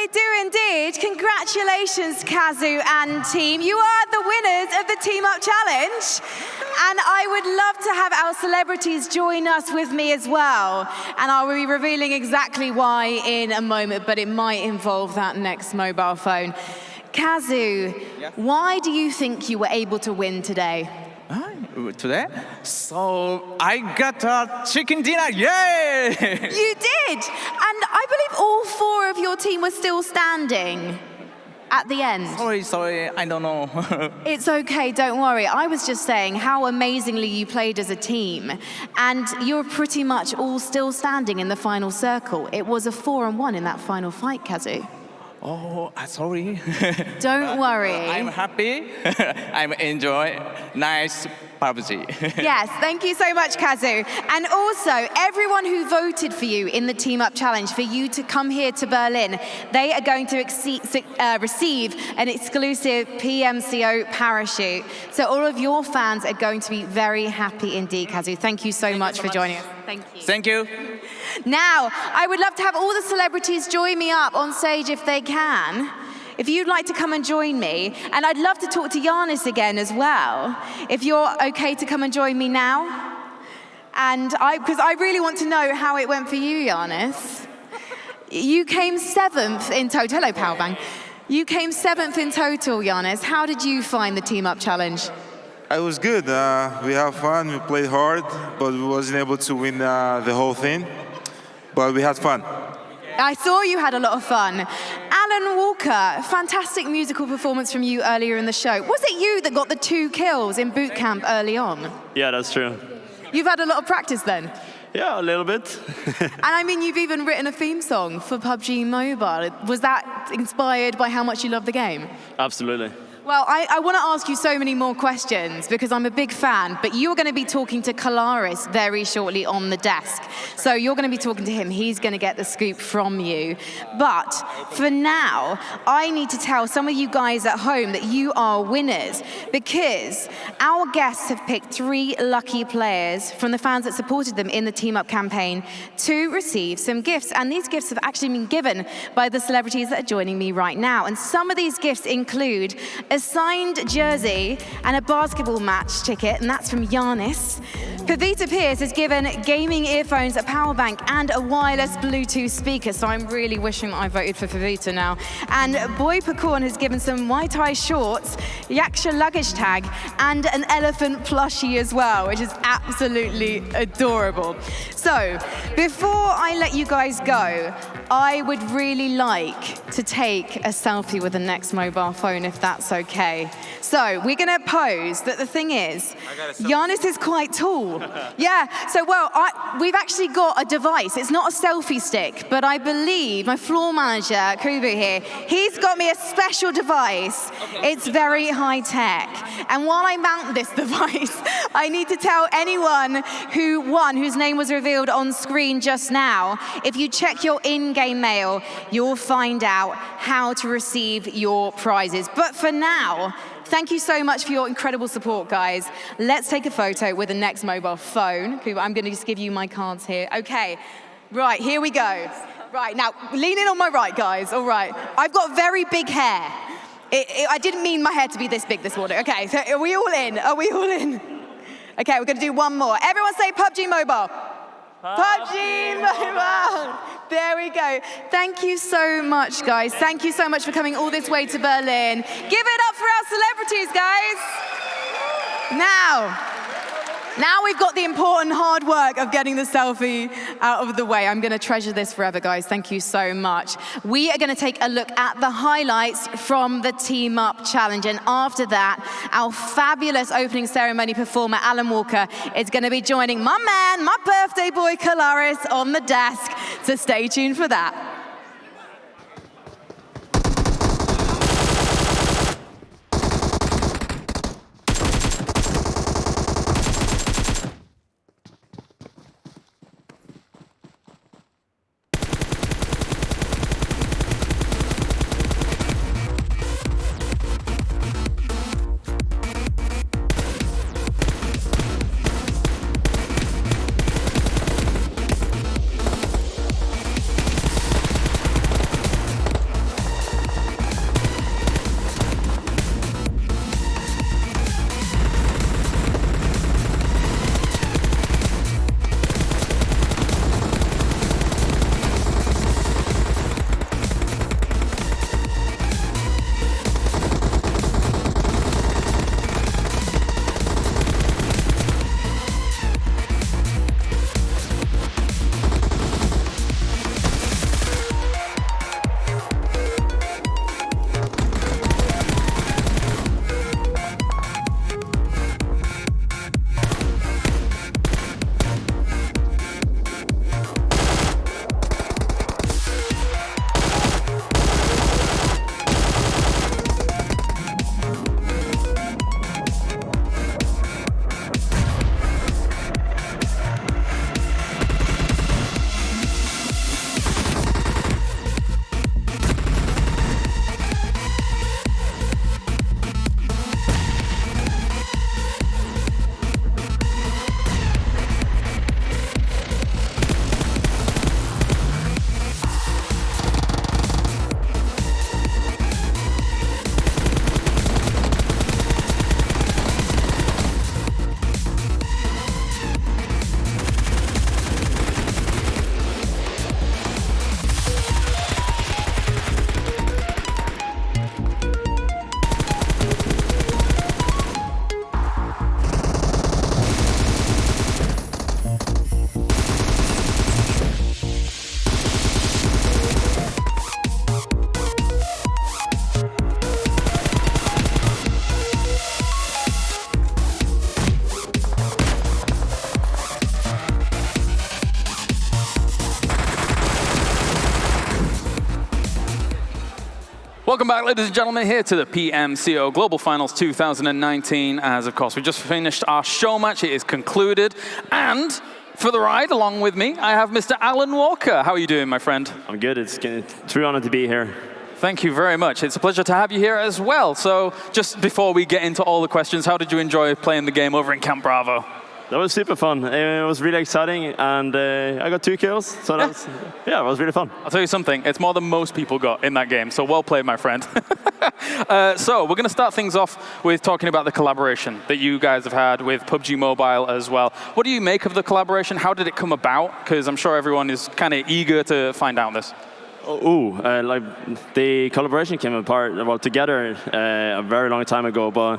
I do indeed. Congratulations, Kazu and team. You are the winners of the Team Up Challenge. And I would love to have our celebrities join us with me as well. And I will be revealing exactly why in a moment, but it might involve that next mobile phone. Kazu, why do you think you were able to win today? Today? So I got a chicken dinner, yay! You did! And I believe all 4 of your team were still standing at the end. Sorry, I don't know. It's okay, don't worry. I was just saying how amazingly you played as a team. And you're pretty much all still standing in the final circle. It was a 4-on-1 in that final fight, Kazu. Oh, sorry. Don't worry. I'm happy. I'm enjoy. Nice Pubg. Yes, thank you so much, Kazu. And also, everyone who voted for you in the Team Up Challenge, for you to come here to Berlin, they are going to receive an exclusive PMCO parachute. So all of your fans are going to be very happy indeed, Kazu. Thank you so much for joining us. Thank you. Thank you. Now, I would love to have all the celebrities join me up on stage if they can. If you'd like to come and join me, and I'd love to talk to Giannis again as well. If you're okay to come and join me now. And because I really want to know how it went for you, Giannis. You came 7th in total. Hello, Pubg. You came 7th in total, Giannis. How did you find the Team Up Challenge? It was good. We had fun, we played hard, but we wasn't able to win the whole thing. But we had fun. I saw you had a lot of fun. Alan Walker, fantastic musical performance from you earlier in the show. Was it you that got the 2 kills in boot camp early on? Yeah, that's true. You've had a lot of practice then? Yeah, a little bit. And I mean, you've even written a theme song for PUBG Mobile. Was that inspired by how much you love the game? Absolutely. Well, I want to ask you so many more questions because I'm a big fan, but you're going to be talking to Kalaris very shortly on the desk. So you're going to be talking to him. He's going to get the scoop from you. But for now, I need to tell some of you guys at home that you are winners because our guests have picked 3 lucky players from the fans that supported them in the Team Up campaign to receive some gifts. And these gifts have actually been given by the celebrities that are joining me right now. And some of these gifts include a signed jersey and a basketball match ticket, and that's from Giannis. Pavita Pierce has given gaming earphones, a power bank, and a wireless Bluetooth speaker, so I'm really wishing that I voted for Pavita now. And Boy Pacorn has given some Muay Thai shorts, Yaksha luggage tag, and an elephant plushie as well, which is absolutely adorable. So, before I let you guys go, I would really like to take a selfie with the next mobile phone, if that's okay. So we're going to pose, but the thing is, Giannis is quite tall. Yeah, so we've actually got a device. It's not a selfie stick, but I believe my floor manager, Kubu here, he's got me a special device. It's very high tech. And while I mount this device, I need to tell anyone who won, whose name was revealed on screen just now, if you check your in-game mail, you'll find out how to receive your prizes. But for now, thank you so much for your incredible support, guys. Let's take a photo with the next mobile phone. I'm going to just give you my cards here. Okay, right, here we go. Right, now, lean in on my right, guys. All right. I've got very big hair. I didn't mean my hair to be this big this morning. Okay, so are we all in? Are we all in? Okay, we're going to do one more. Everyone say PUBG Mobile. PUBG Mobile. There we go. Thank you so much, guys. Thank you so much for coming all this way to Berlin. Give it up for our celebrities, guys. Now we've got the important hard work of getting the selfie out of the way. I'm going to treasure this forever, guys. Thank you so much. We are going to take a look at the highlights from the Team Up Challenge. And after that, our fabulous opening ceremony performer, Alan Walker, is going to be joining my man, my birthday boy, Kalaris, on the desk. So stay tuned for that. Welcome back, ladies and gentlemen, here to the PMCO Global Finals 2019. As, of course, we just finished our show match. It is concluded. And for the ride, along with me, I have Mr. Alan Walker. How are you doing, my friend? I'm good. It's a true honor to be here. Thank you very much. It's a pleasure to have you here as well. So just before we get into all the questions, how did you enjoy playing the game over in Camp Bravo? That was super fun. It was really exciting, and I got 2 kills, so that was, it was really fun. I'll tell you something, it's more than most people got in that game, so well played, my friend. So we're going to start things off with talking about the collaboration that you guys have had with PUBG Mobile as well. What do you make of the collaboration? How did it come about? Because I'm sure everyone is kind of eager to find out this. Like the collaboration came apart, well, together a very long time ago, but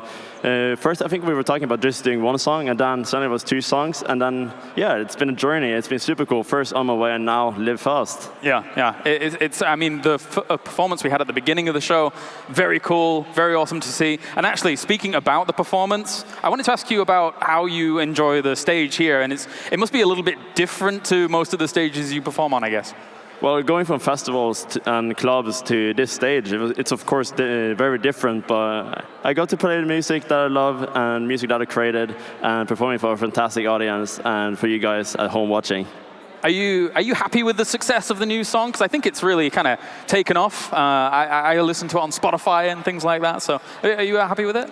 first I think we were talking about just doing 1 song, and then suddenly it was 2 songs, and then, yeah, it's been a journey. It's been super cool. First On My Way, and now Live Fast. Yeah. It's I mean, the performance we had at the beginning of the show, very cool, very awesome to see. And actually, speaking about the performance, I wanted to ask you about how you enjoy the stage here, and it must be a little bit different to most of the stages you perform on, I guess. Well, going from festivals and clubs to this stage, it's of course very different, but I got to play the music that I love and music that I created and performing for a fantastic audience and for you guys at home watching. Are you happy with the success of the new song? Because I think it's really kind of taken off. I listen to it on Spotify and things like that, so are you happy with it?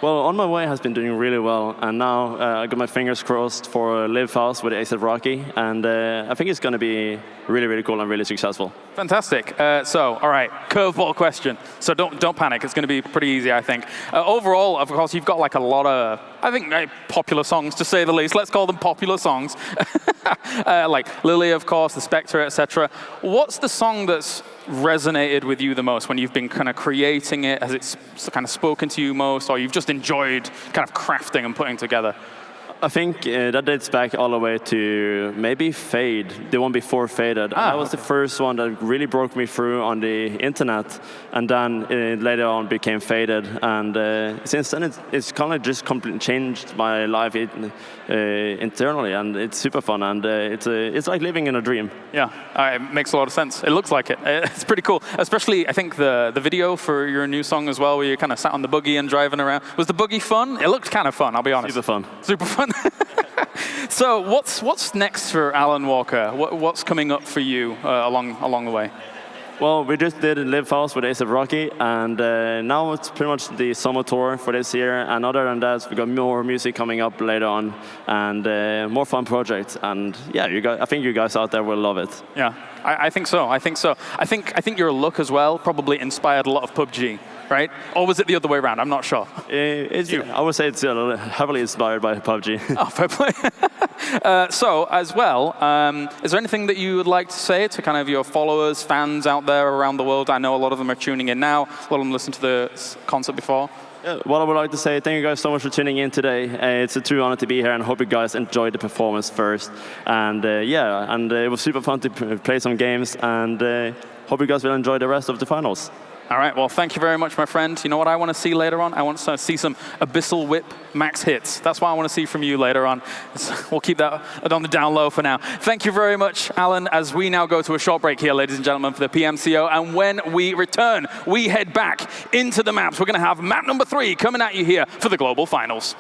Well, On My Way has been doing really well, and now I got my fingers crossed for Live Fast with A$AP Rocky, and I think it's going to be really, really cool and really successful. Fantastic. So, all right, curveball question. So don't panic. It's going to be pretty easy, I think. Overall, of course, you've got like a lot of, I think, popular songs, to say the least. Let's call them popular songs. Like Lily, of course, The Spectre, etc. What's the song that's resonated with you the most when you've been kind of creating it? Has it kind of spoken to you most, or you've just enjoyed kind of crafting and putting together? I think that dates back all the way to maybe Fade, the one before Faded. That was the first one that really broke me through on the internet, and then later on became Faded. And since then, it's kind of just completely changed my life internally, and it's super fun, and it's like living in a dream. Yeah, it makes a lot of sense. It looks like it. It's pretty cool, especially I think the video for your new song as well, where you kind of sat on the buggy and driving around. Was the buggy fun? It looked kind of fun, I'll be honest. Super fun. Super fun. So what's next for Alan Walker? What's coming up for you along the way? Well, we just did Live Fast with A$AP Rocky, and now it's pretty much the summer tour for this year. And other than that, we got more music coming up later on, and more fun projects. And yeah, I think you guys out there will love it. Yeah, I think so. I think your look as well probably inspired a lot of PUBG. Right? Or was it the other way around? I'm not sure. I would say it's heavily inspired by PUBG. Oh, fair play. So, as well, is there anything that you would like to say to kind of your followers, fans out there around the world? I know a lot of them are tuning in now. A lot of them listened to the concert before. What I would like to say, thank you guys so much for tuning in today. It's a true honor to be here, and I hope you guys enjoyed the performance first. And it was super fun to play some games, and hope you guys will enjoy the rest of the finals. All right, well, thank you very much, my friend. You know what I want to see later on? I want to see some Abyssal Whip max hits. That's what I want to see from you later on. We'll keep that on the down low for now. Thank you very much, Alan, as we now go to a short break here, ladies and gentlemen, for the PMCO. And when we return, we head back into the maps. We're going to have map number 3 coming at you here for the Global Finals.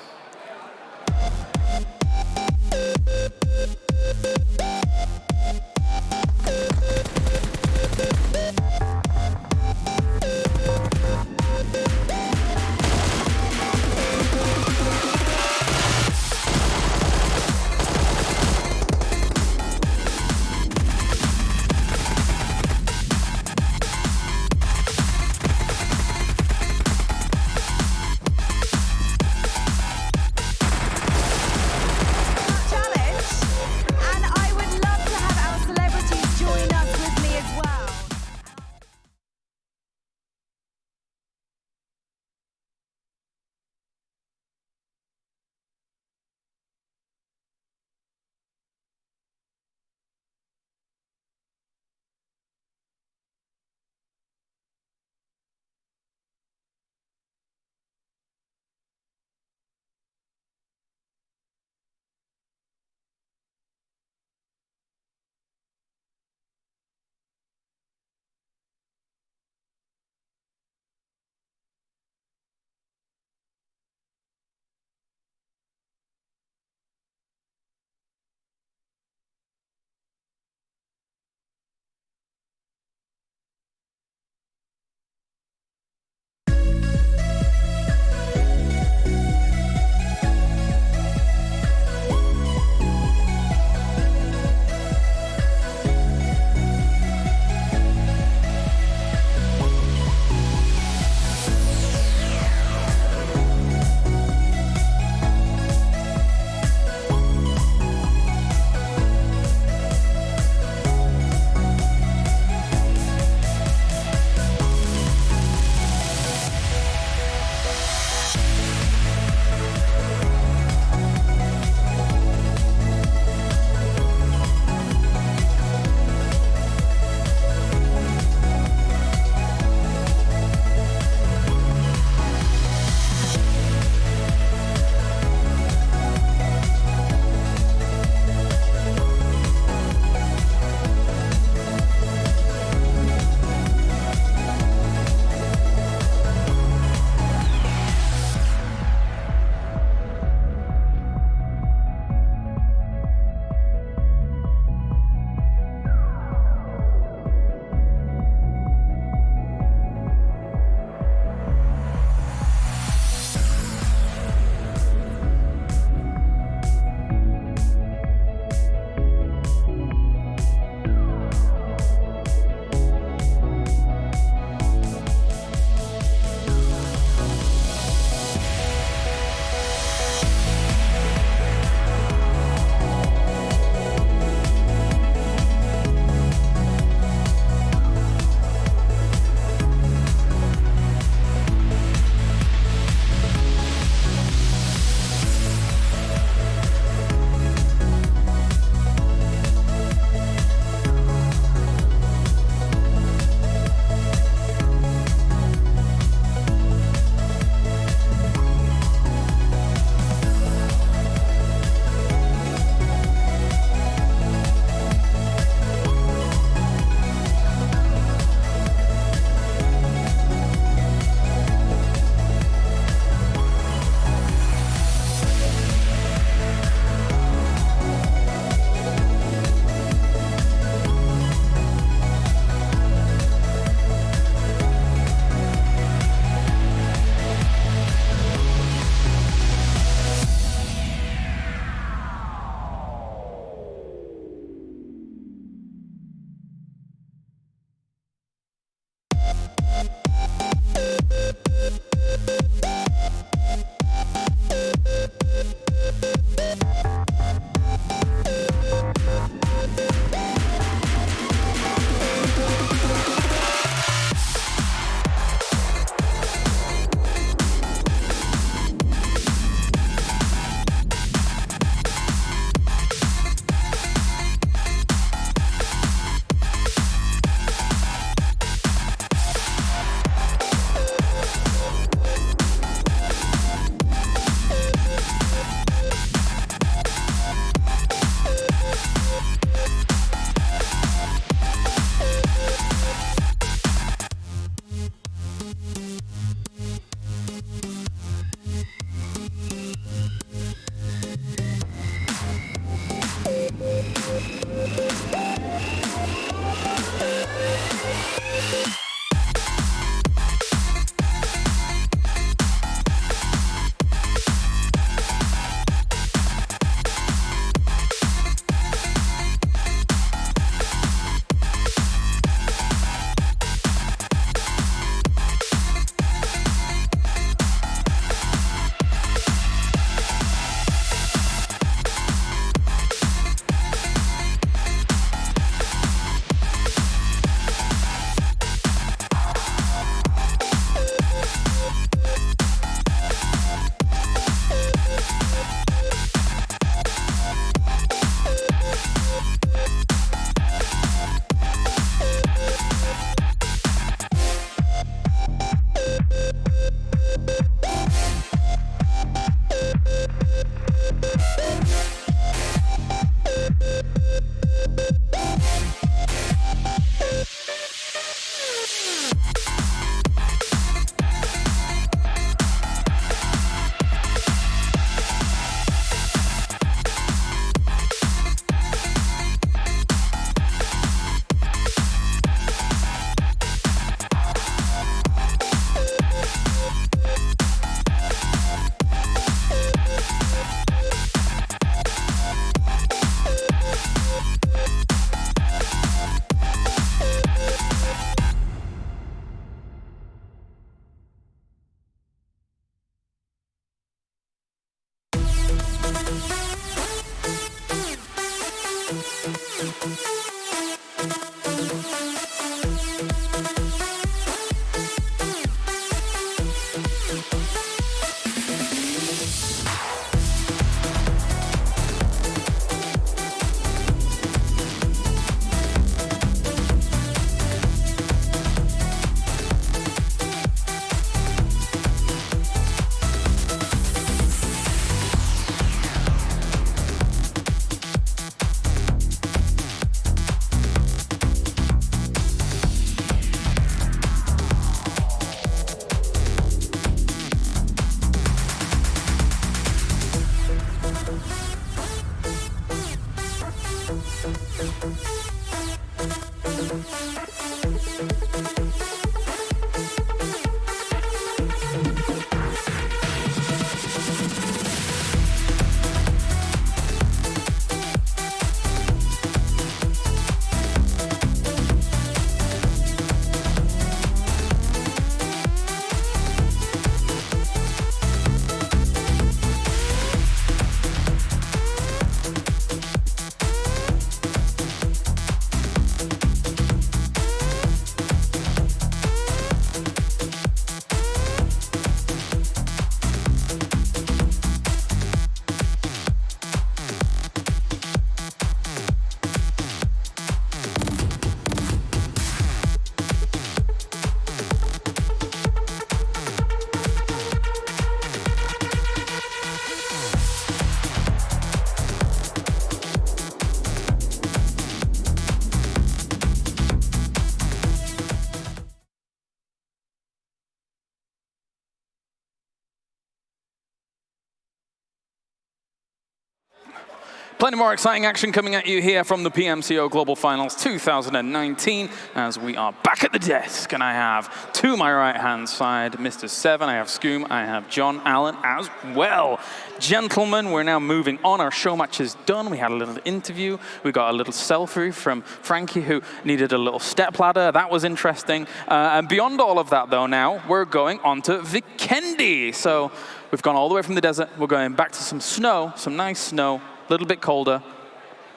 Plenty more exciting action coming at you here from the PMCO Global Finals 2019 as we are back at the desk. And I have to my right-hand side, Mr. Seven, I have Scoom, I have John Allen as well. Gentlemen, we're now moving on. Our show match is done. We had a little interview. We got a little selfie from Frankie, who needed a little step ladder. That was interesting. And beyond all of that, though, now we're going on to Vikendi. So we've gone all the way from the desert. We're going back to some snow, some nice snow, a little bit colder.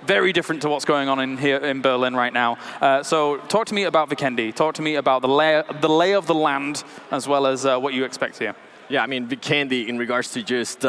Very different to what's going on in here in Berlin right now. So talk to me about Vikendi. Talk to me about the lay of the land, as well as what you expect here. Yeah, I mean, Vikendi, in regards to just,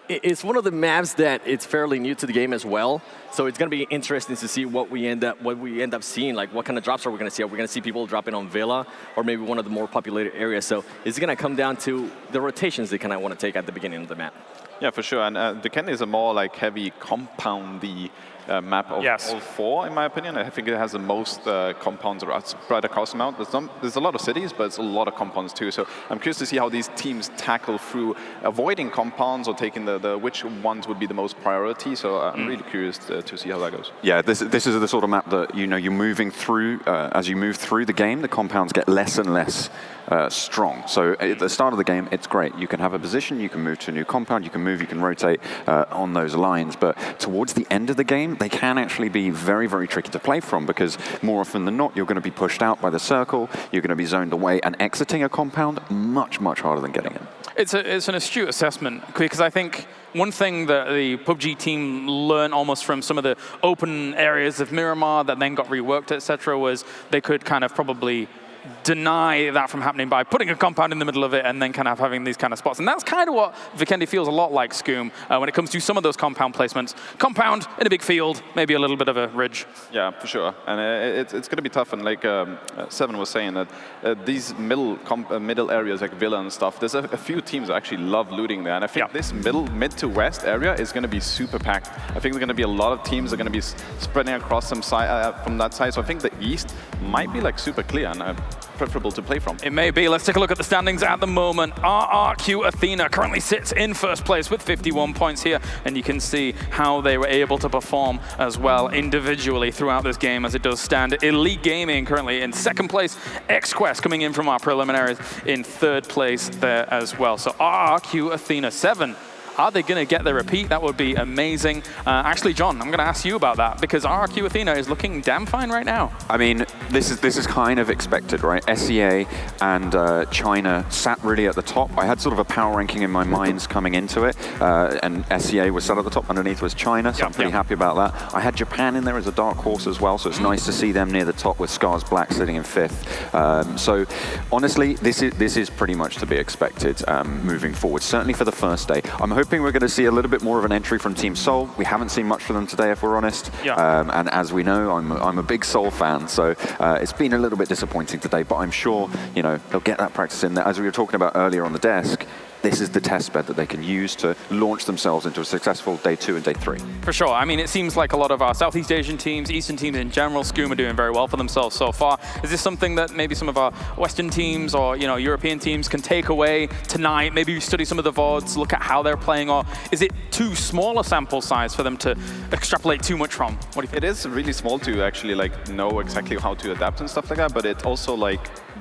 it's one of the maps that it's fairly new to the game as well. So it's going to be interesting to see what we end up seeing. Like, what kind of drops are we going to see? Are we going to see people dropping on Villa, or maybe one of the more populated areas? So it's going to come down to the rotations they kind of want to take at the beginning of the map. Yeah, for sure. And Vikendi is a more like heavy compoundy map of all four, in my opinion. I think it has the most compounds spread across the map. There's a lot of cities, but it's a lot of compounds too. So I'm curious to see how these teams tackle through avoiding compounds or taking which ones would be the most priority. So I'm really curious to see how that goes. Yeah, this is the sort of map that you're moving through. As you move through the game, the compounds get less and less strong. So at the start of the game, it's great. You can have a position, you can move to a new compound, you can move, you can rotate on those lines. But towards the end of the game, they can actually be very, very tricky to play from, because more often than not, you're going to be pushed out by the circle, you're going to be zoned away, and exiting a compound, much, much harder than getting in. It's an astute assessment, because I think one thing that the Pubg team learned almost from some of the open areas of Miramar that then got reworked, etc., was they could kind of probably deny that from happening by putting a compound in the middle of it and then kind of having these kind of spots. And that's kind of what Vikendi feels a lot like, Scoom, when it comes to some of those compound placements. Compound in a big field, maybe a little bit of a ridge. Yeah, for sure. And it's going to be tough. And like Seven was saying, that these middle areas like Villa and stuff, there's a few teams that actually love looting there. And I think this mid to west area is going to be super packed. I think there's going to be a lot of teams that are going to be spreading across some side from that side. So I think the east might be like super clear and preferable to play from. It may be. Let's take a look at the standings at the moment. RRQ Athena currently sits in first place with 51 points here, and you can see how they were able to perform as well individually throughout this game as it does stand. Elite Gaming currently in second place. XQuest coming in from our preliminaries in third place there as well. So RRQ Athena 7. Are they going to get the repeat? That would be amazing. Actually, John, I'm going to ask you about that, because RRQ Athena is looking damn fine right now. I mean, this is kind of expected, right? SEA and China sat really at the top. I had sort of a power ranking in my mind coming into it, and SEA was sat at the top. Underneath was China, so I'm pretty happy about that. I had Japan in there as a dark horse as well, so it's nice to see them near the top with Scars Black sitting in fifth. So honestly, this is pretty much to be expected moving forward, certainly for the first day. I'm hoping we're going to see a little bit more of an entry from Team Seoul. We haven't seen much from them today, if we're honest. And as we know, I'm a big Seoul fan, so it's been a little bit disappointing today, but I'm sure they'll get that practice in there. As we were talking about earlier on the desk, this is the test bed that they can use to launch themselves into a successful day 2 and day 3. For sure. I mean, it seems like a lot of our Southeast Asian teams, Eastern teams in general, Scoom, are doing very well for themselves so far. Is this something that maybe some of our Western teams or European teams can take away tonight? Maybe you study some of the VODs, look at how they're playing, or is it too small a sample size for them to extrapolate too much from? What do you think? It is really small to actually know exactly how to adapt and stuff like that, but it's also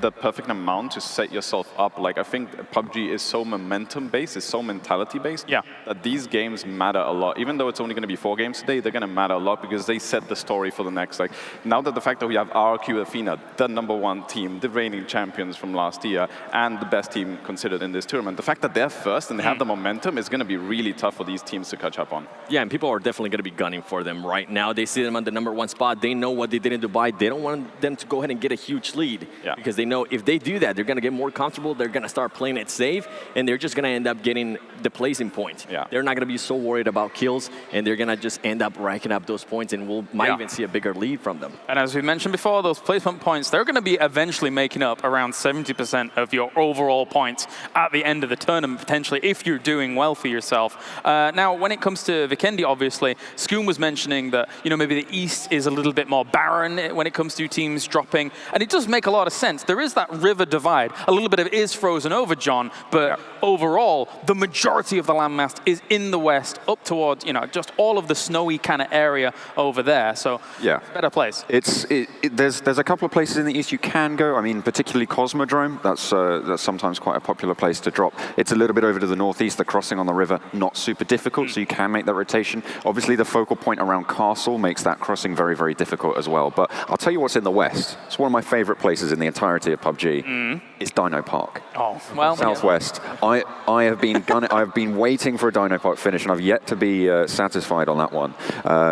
the perfect amount to set yourself up. I think PUBG is so momentum-based, it's so mentality-based, that these games matter a lot. Even though it's only going to be 4 games today, they're going to matter a lot because they set the story for the next. Now that the fact that we have RRQ Athena, the #1 team, the reigning champions from last year, and the best team considered in this tournament, the fact that they're first and they have the momentum is going to be really tough for these teams to catch up on. Yeah, and people are definitely going to be gunning for them right now. They see them on the #1 spot. They know what they did in Dubai. They don't want them to go ahead and get a huge lead, because they know if they do that, they're going to get more comfortable, they're going to start playing it safe, and they're just going to end up getting the placing points. They're not going to be so worried about kills, and they're going to just end up racking up those points, and might even see a bigger lead from them. And as we mentioned before, those placement points, they're going to be eventually making up around 70% of your overall points at the end of the tournament, potentially, if you're doing well for yourself. Now, when it comes to Vikendi, obviously, Scoom was mentioning that, maybe the East is a little bit more barren when it comes to teams dropping, and it does make a lot of sense. There is that river divide. A little bit of it is frozen over, John, but overall, the majority of the landmass is in the west, up towards, just all of the snowy kind of area over there. So, yeah, better place. There's a couple of places in the east you can go. I mean, particularly Cosmodrome. That's sometimes quite a popular place to drop. It's a little bit over to the northeast. The crossing on the river, not super difficult, so you can make that rotation. Obviously, the focal point around Castle makes that crossing very, very difficult as well. But I'll tell you what's in the west. It's one of my favorite places in the entirety of PUBG. It's Dino Park. Oh, well. Southwest. I have been waiting for a Dino Park finish, and I've yet to be satisfied on that one.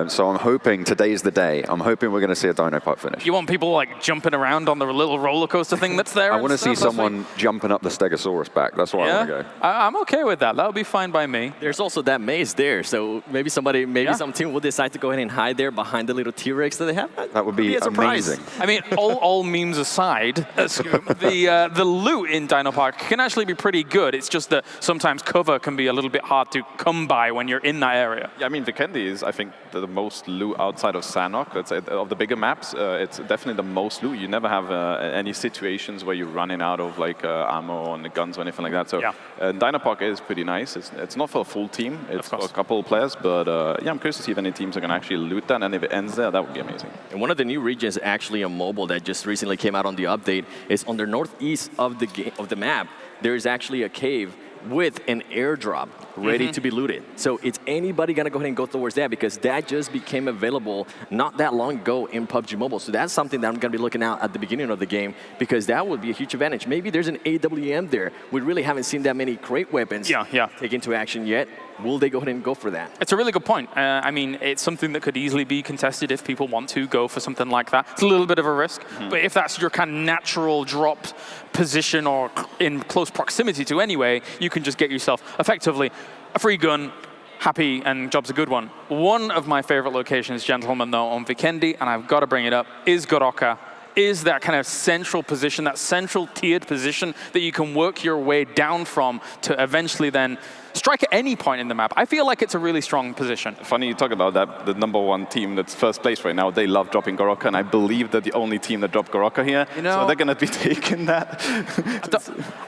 So I'm hoping today's the day. I'm hoping we're going to see a Dino Park finish. You want people like jumping around on the little roller coaster thing that's there? I want to see someone jumping up the Stegosaurus back. That's why I want to go. I'm okay with that. That would be fine by me. There's also that maze there, so maybe some team will decide to go ahead and hide there behind the little T-Rex that they have. That would be amazing. I mean, all memes aside, the loot in Dino Park can actually be pretty good. It's just that sometimes cover can be a little bit hard to come by when you're in that area. Yeah, I mean, Vikendi is, I think, the most loot outside of Sanhok. Of the bigger maps, it's definitely the most loot. You never have any situations where you're running out of like ammo on the guns or anything like that. So Dino Park is pretty nice. It's not for a full team. It's for a couple of players. But yeah, I'm curious to see if any teams are going to actually loot that. And if it ends there, that would be amazing. And one of the new regions actually on mobile that just recently came out on the update is on the northeast of the map. There is actually a cave with an airdrop ready to be looted. So it's anybody gonna go ahead and go towards that because that just became available not that long ago in PUBG Mobile. So that's something that I'm gonna be looking at the beginning of the game because that would be a huge advantage. Maybe there's an AWM there. We really haven't seen that many crate weapons take into action yet. Will they go ahead and go for that? It's a really good point. I mean, it's something that could easily be contested if people want to go for something like that. It's a little bit of a risk, but if that's your kind of natural drop position or in close proximity to anyway, you can just get yourself effectively a free gun, happy, and job's a good one. One of my favorite locations, gentlemen, though, on Vikendi, and I've got to bring it up, is Goroka. Is that kind of central position, that central tiered position that you can work your way down from to eventually then strike at any point in the map. I feel like it's a really strong position. Funny you talk about that. The #1 team that's first place right now, they love dropping Goroka, and I believe they're the only team that dropped Goroka here. So they're going to be taking that.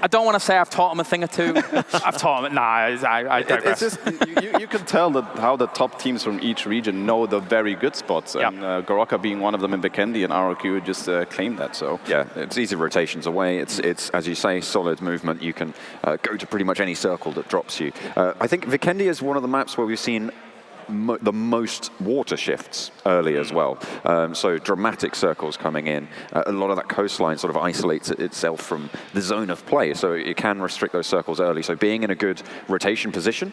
I don't want to say I've taught them a thing or two. I've taught them. Nah, I digress. It's just, you can tell that how the top teams from each region know the very good spots. And Goroka being one of them in Vikendi, and ROQ just claimed that. So yeah, it's easy rotations away. It's as you say, solid movement. You can go to pretty much any circle that drops you. I think Vikendi is one of the maps where we've seen the most water shifts early as well. So dramatic circles coming in. A lot of that coastline sort of isolates itself from the zone of play, so it can restrict those circles early. So being in a good rotation position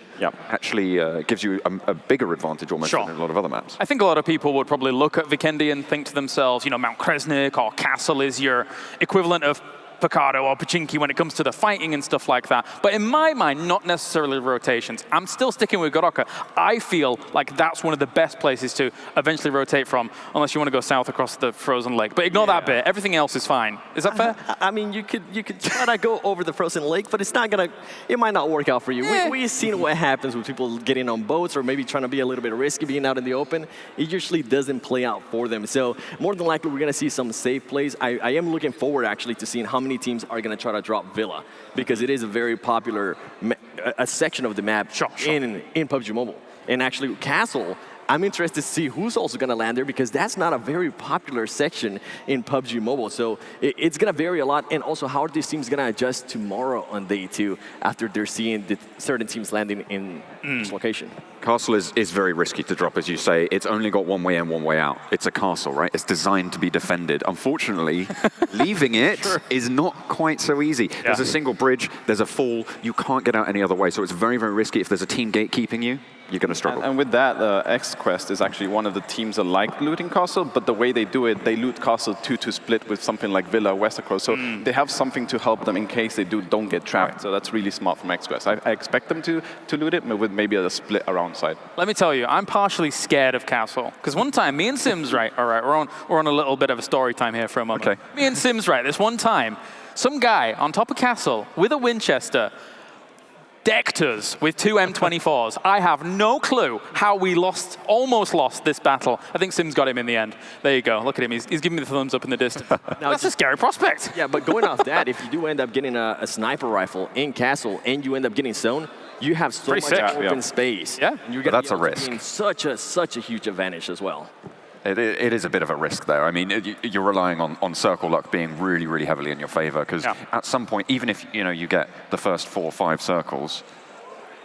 actually gives you a bigger advantage almost than in a lot of other maps. I think a lot of people would probably look at Vikendi and think to themselves, Mount Kresnik or Castle is your equivalent of Picado or Pachinki when it comes to the fighting and stuff like that. But in my mind, not necessarily rotations. I'm still sticking with Goroka. I feel like that's one of the best places to eventually rotate from, unless you want to go south across the frozen lake. But ignore that bit. Everything else is fine. Is that fair? I mean, you could try to go over the frozen lake, but it might not work out for you. We've seen what happens with people getting on boats or maybe trying to be a little bit risky being out in the open. It usually doesn't play out for them. So more than likely, we're going to see some safe plays. I am looking forward, actually, to seeing how many teams are going to try to drop Villa because it is a very popular a section of the map in PUBG Mobile. And actually, Castle, I'm interested to see who's also going to land there because that's not a very popular section in PUBG Mobile. So it's going to vary a lot. And also, how are these teams going to adjust tomorrow on day 2 after they're seeing certain teams landing in this location? Castle is very risky to drop, as you say. It's only got one way in, one way out. It's a castle, right? It's designed to be defended. Unfortunately, leaving it is not quite so easy. There's a single bridge, there's a fall, you can't get out any other way. So it's very, very risky. If there's a team gatekeeping you, you're going to struggle. And with that, X-Quest is actually one of the teams that like looting Castle, but the way they do it, they loot Castle 2 split with something like Villa or Westercross. So they have something to help them in case they don't get trapped. So that's really smart from X-Quest. I expect them to loot it with maybe a split around side. Let me tell you, I'm partially scared of Castle. Because one time, me and Sims, we're on a little bit of a story time here for a moment. Okay. Me and Sims, this one time, some guy on top of Castle with a Winchester decked us with 2 M24s. I have no clue how we almost lost this battle. I think Sim's got him in the end. There you go. Look at him. He's giving me the thumbs up in the distance. Now, that's a scary prospect. Yeah, but going off that, if you do end up getting a sniper rifle in castle and you end up getting zone, you have so much open space. Yeah, and you're but that's a risk. Such a huge advantage as well. It is a bit of a risk there. I mean, you're relying on circle luck being really, really heavily in your favor, because at some point, even if you get the first 4 or 5 circles,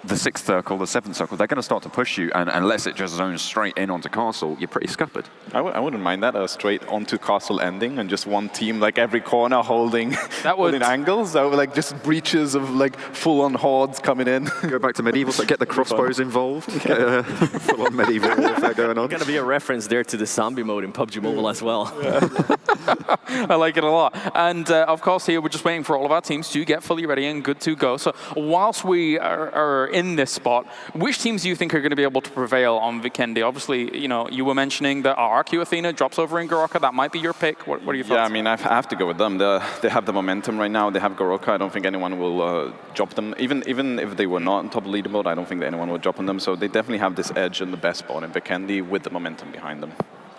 the 6th circle, the 7th circle, they're going to start to push you, and unless it just zones straight in onto castle, you're pretty scuppered. I wouldn't mind that, a straight onto castle ending, and just one team, like every corner holding, holding angles, so like just breaches of like full-on hordes coming in. Go back to medieval, so get the crossbows involved, full-on medieval warfare going on. Going to be a reference there to the zombie mode in PUBG Mobile as well. I like it a lot. And of course, here we're just waiting for all of our teams to get fully ready and good to go. So whilst we are in this spot, which teams do you think are going to be able to prevail on Vikendi? Obviously, you were mentioning that RRQ Athena drops over in Goroka. That might be your pick. What are your thoughts? Yeah, I mean, I have to go with them. They have the momentum right now. They have Goroka. I don't think anyone will drop them. Even if they were not on top of the leaderboard, I don't think that anyone would drop on them. So they definitely have this edge in the best spot in Vikendi with the momentum behind them.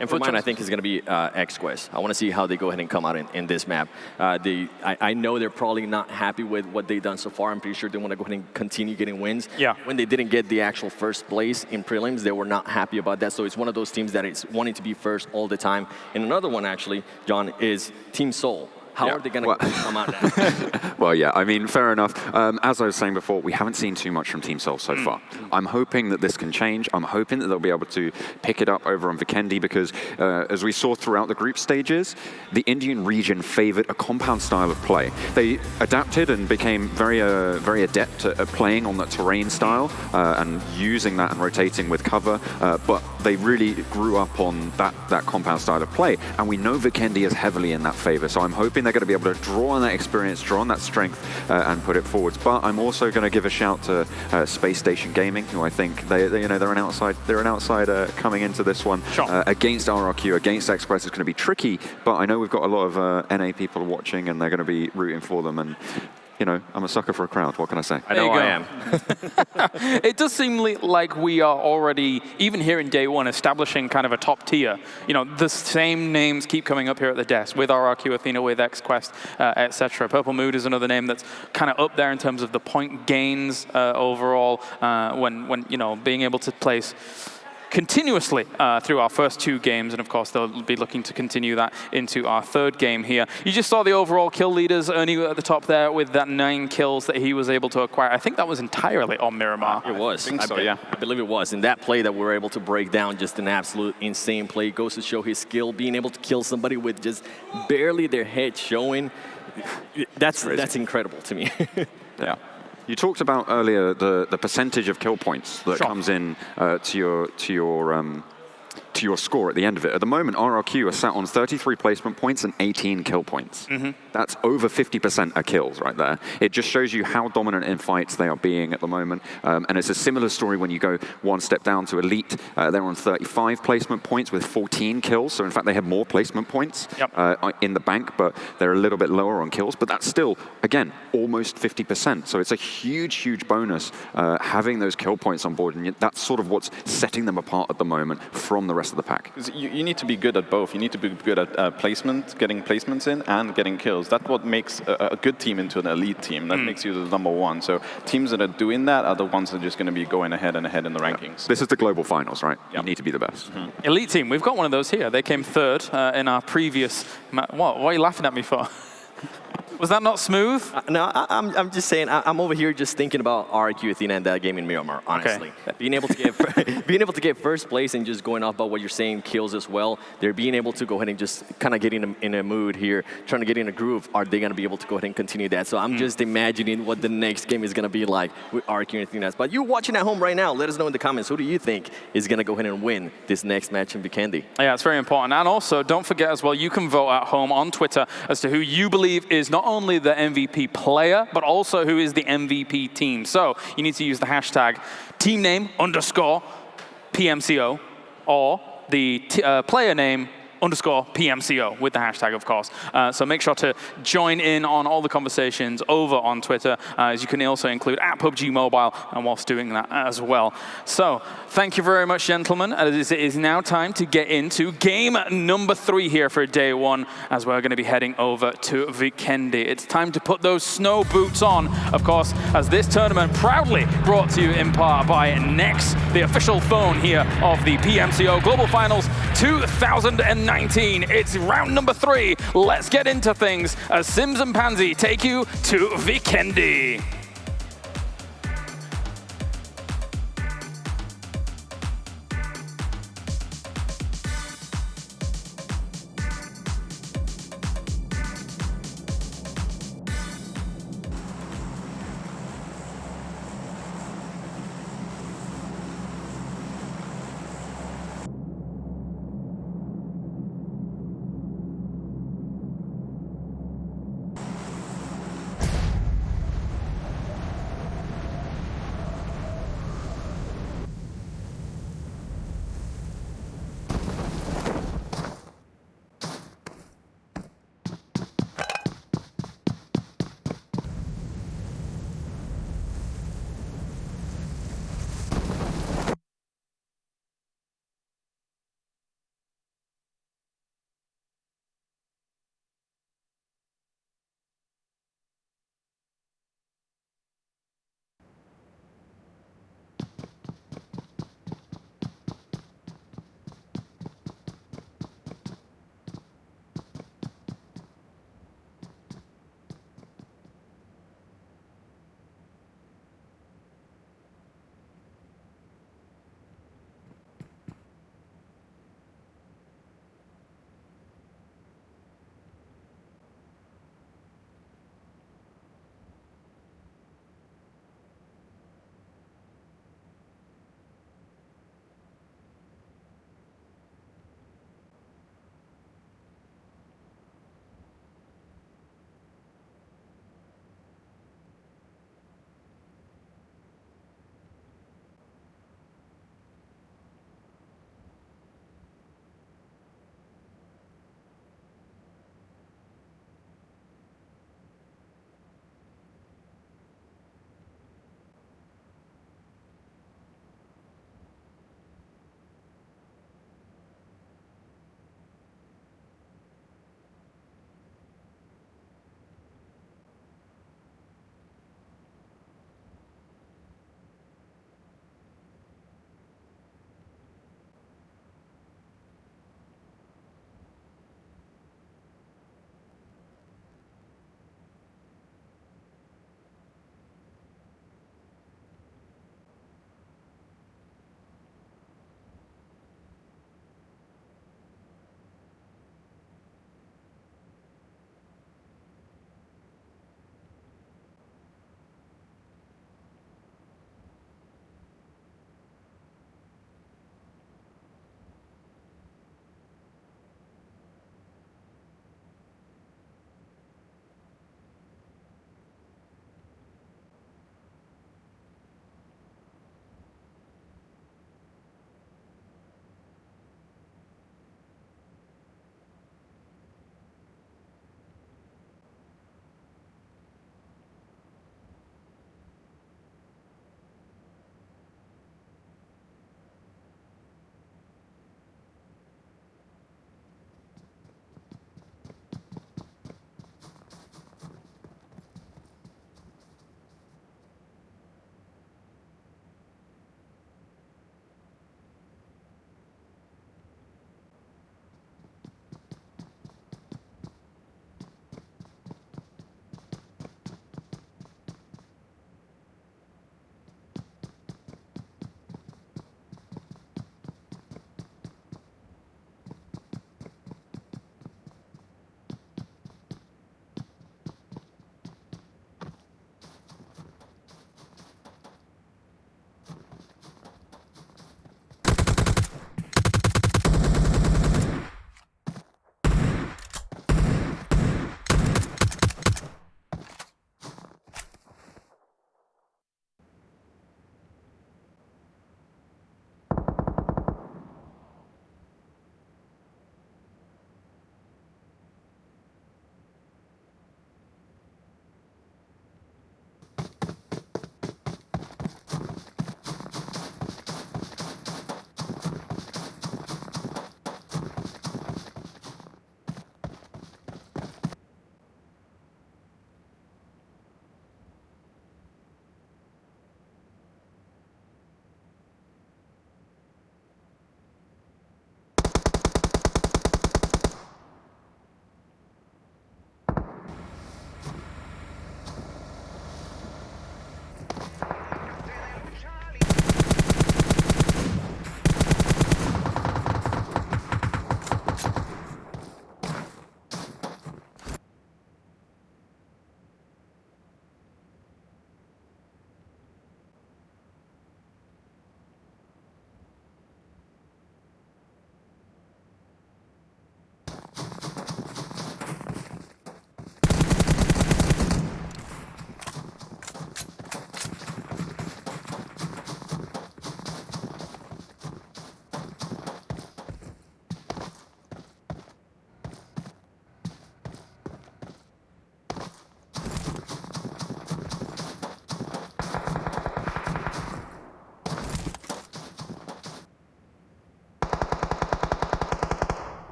And for mine, I think it's going to be X-Quest. I want to see how they go ahead and come out in this map. I know they're probably not happy with what they've done so far. I'm pretty sure they want to go ahead and continue getting wins. Yeah. When they didn't get the actual first place in prelims, they were not happy about that. So it's one of those teams that is wanting to be first all the time. And another one, actually, John, is Team Seoul. How are they going to come out now? Well, yeah, I mean, fair enough. As I was saying before, we haven't seen too much from Team Seoul so far. I'm hoping that this can change. I'm hoping that they'll be able to pick it up over on Vikendi, because as we saw throughout the group stages, the Indian region favored a compound style of play. They adapted and became very adept at playing on that terrain style and using that and rotating with cover, but they really grew up on that compound style of play, and we know Vikendi is heavily in that favor, so I'm hoping they're going to be able to draw on that experience, draw on that strength, and put it forwards. But I'm also going to give a shout to Space Station Gaming, who I think they're an outsider coming into this one. Against RRQ, against X-Quest. It's going to be tricky, but I know we've got a lot of NA people watching, and they're going to be rooting for them. And I'm a sucker for a crowd. What can I say? I know I am. It does seem like we are already, even here in day one, establishing kind of a top tier. The same names keep coming up here at the desk with RRQ Athena, with X-Quest, etc. Purple Mood is another name that's kind of up there in terms of the point gains overall when being able to place continuously through our first 2 games, and of course they'll be looking to continue that into our 3rd game here. You just saw the overall kill leaders, Ernie at the top there with that 9 kills that he was able to acquire. I think that was entirely on Miramar. It was. I think so, yeah. I believe it was. And that play that we were able to break down, just an absolute insane play, goes to show his skill, being able to kill somebody with just barely their head showing. That's incredible to me. Yeah. You talked about earlier the percentage of kill points that comes in to your score at the end of it. At the moment, RRQ are sat on 33 placement points and 18 kill points. That's over 50% of kills right there. It just shows you how dominant in fights they are being at the moment. And it's a similar story when you go one step down to Elite. They're on 35 placement points with 14 kills. So in fact, they have more placement points in the bank, but they're a little bit lower on kills. But that's still, again, almost 50%. So it's a huge, huge bonus having those kill points on board. And that's sort of what's setting them apart at the moment from the rest of the pack. You need to be good at both. You need to be good at placement, getting placements in, and getting kills. That's what makes a good team into an elite team. That makes you the #1. So teams that are doing that are the ones that are just going to be going ahead and ahead in the rankings. This is the global finals, right? You need to be the best. Elite team, we've got one of those here. They came 3rd in our previous... What are you laughing at me for? Was that not smooth? No, I'm just saying. I'm over here just thinking about RRQ Athena and that game in Miramar. Honestly, being able to get first place and just going off about what you're saying, kills as well. They're being able to go ahead and just kind of get in a mood here, trying to get in a groove. Are they going to be able to go ahead and continue that? So I'm just imagining what the next game is going to be like with RRQ and Athena. But you watching at home right now, let us know in the comments. Who do you think is going to go ahead and win this next match in Vikendi? Yeah, it's very important. And also, don't forget as well, you can vote at home on Twitter as to who you believe is not only the MVP player, but also who is the MVP team. So you need to use the hashtag teamname _ PMCO or the player name _PMCO with the hashtag, of course. So make sure to join in on all the conversations over on Twitter, as you can also include @PUBG Mobile, and whilst doing that as well. So thank you very much, gentlemen. It is now time to get into game number 3 here for day 1, as we're going to be heading over to Vikendi. It's time to put those snow boots on, of course, as this tournament proudly brought to you in part by Nex, the official phone here of the PMCO Global Finals 2019. It's round number 3. Let's get into things as Sims and Pansy take you to Vikendi.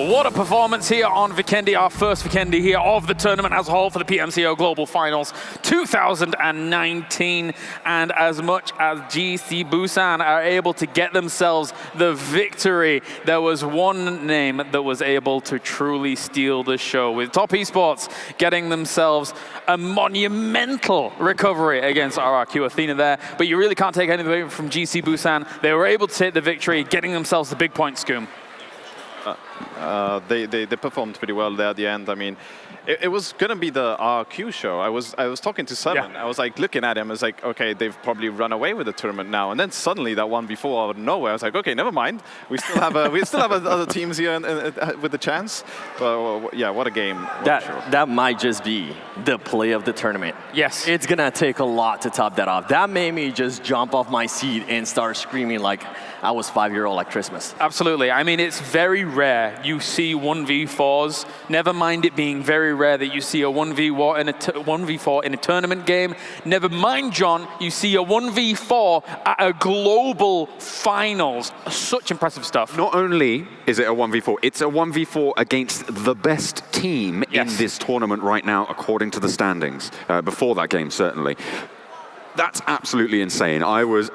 What a performance here on Vikendi, our first Vikendi here of the tournament as a whole for the PMCO Global Finals 2019. And as much as GC Busan are able to get themselves the victory, there was one name that was able to truly steal the show, with Top Esports getting themselves a monumental recovery against RRQ Athena there. But you really can't take anything away from GC Busan. They were able to take the victory, getting themselves the big point, Scoom. They performed pretty well there at the end. I mean, it was going to be the RQ show. I was talking to Simon. I was like looking at him. I was like, okay, they've probably run away with the tournament now. And then suddenly that one before out of nowhere, I was like, okay, never mind. We still have other teams here with the chance. But yeah, what a game. That might just be the play of the tournament. Yes, it's gonna take a lot to top that off. That made me just jump off my seat and start screaming like I was 5-year-old at Christmas. Absolutely. I mean, it's very rare you see 1v4s. Never mind it being very rare that you see a 1v4 in a tournament game. Never mind, John, you see a 1v4 at a global finals. Such impressive stuff. Not only is it a 1v4, it's a 1v4 against the best team in this tournament right now, according to the standings. Before that game, certainly. That's absolutely insane. I was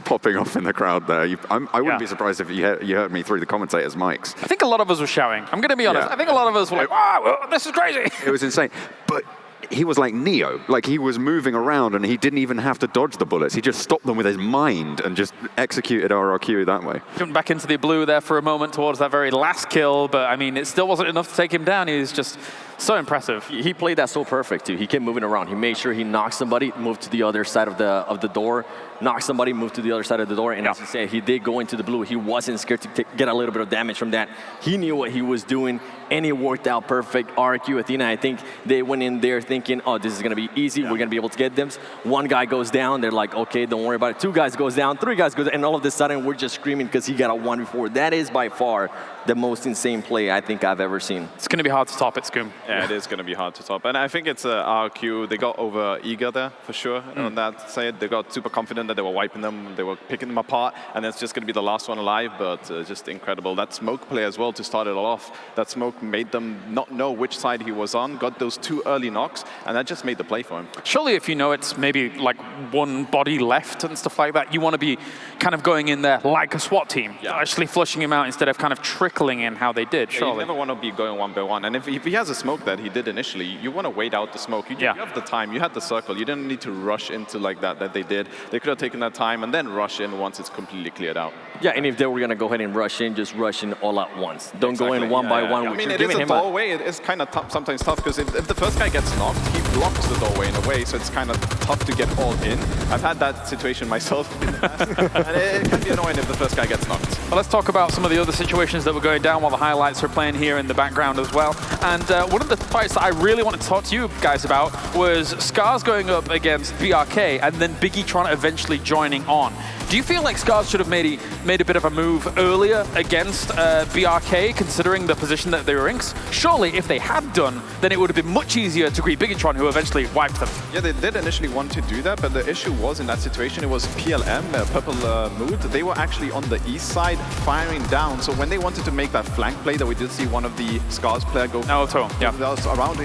popping off in the crowd there. I wouldn't be surprised if you heard me through the commentators' mics. I think a lot of us were shouting. I'm going to be honest. I think a lot of us were like, wow, this is crazy. It was insane. But he was like Neo. Like, he was moving around and he didn't even have to dodge the bullets. He just stopped them with his mind and just executed RRQ that way. Jumped back into the blue there for a moment towards that very last kill, but I mean, it still wasn't enough to take him down. He was just so impressive. He played that so perfect too. He kept moving around. He made sure he knocked somebody, moved to the other side of the door, knocked somebody, moved to the other side of the door, and as you say, he did go into the blue. He wasn't scared to get a little bit of damage from that. He knew what he was doing, and it worked out perfect. RQ Athena, I think they went in there thinking, oh, this is going to be easy. We're going to be able to get them. One guy goes down. They're like, okay, don't worry about it. Two guys goes down. Three guys goes down. And all of a sudden, we're just screaming because he got a 1v4. That is by far the most insane play I think I've ever seen. It's going to be hard to top it, Scoom. Yeah, it is going to be hard to top. And I think it's RQ. They got over eager there, for sure, on that side. They got super confident that they were wiping them. They were picking them apart. And it's just going to be the last one alive, but just incredible. That smoke play as well to start it all off. That smoke made them not know which side he was on, got those 2 early knocks, and that just made the play for him. Surely if you know it's maybe like one body left and stuff like that, you want to be kind of going in there like a SWAT team, actually flushing him out instead of kind of trickling in how they did, surely. You never want to be going 1-by-1, and if he has a smoke that he did initially, you want to wait out the smoke. You have the time, you had the circle, you didn't need to rush into like that they did. They could have taken that time and then rush in once it's completely cleared out. Yeah, and if they were going to go ahead and rush in, just rush in all at once. Don't go in one by one. I mean, it is a doorway. It's kind of sometimes tough because if the first guy gets knocked, he blocks the doorway in a way, so it's kind of tough to get all in. I've had that situation myself in the past, and it can be annoying if the first guy gets knocked. Well, let's talk about some of the other situations that were going down while the highlights are playing here in the background as well. And one of the fights that I really want to talk to you guys about was Scars going up against BRK and then Biggie eventually joining on. Do you feel like Scars should have made a bit of a move earlier against BRK, considering the position that they were in? Surely, if they had done, then it would have been much easier to greet Biggitron, who eventually wiped them. Yeah, they did initially want to do that, but the issue was in that situation, it was PLM, Purple Mood. They were actually on the east side firing down. So when they wanted to make that flank play that we did see one of the Scars player go around,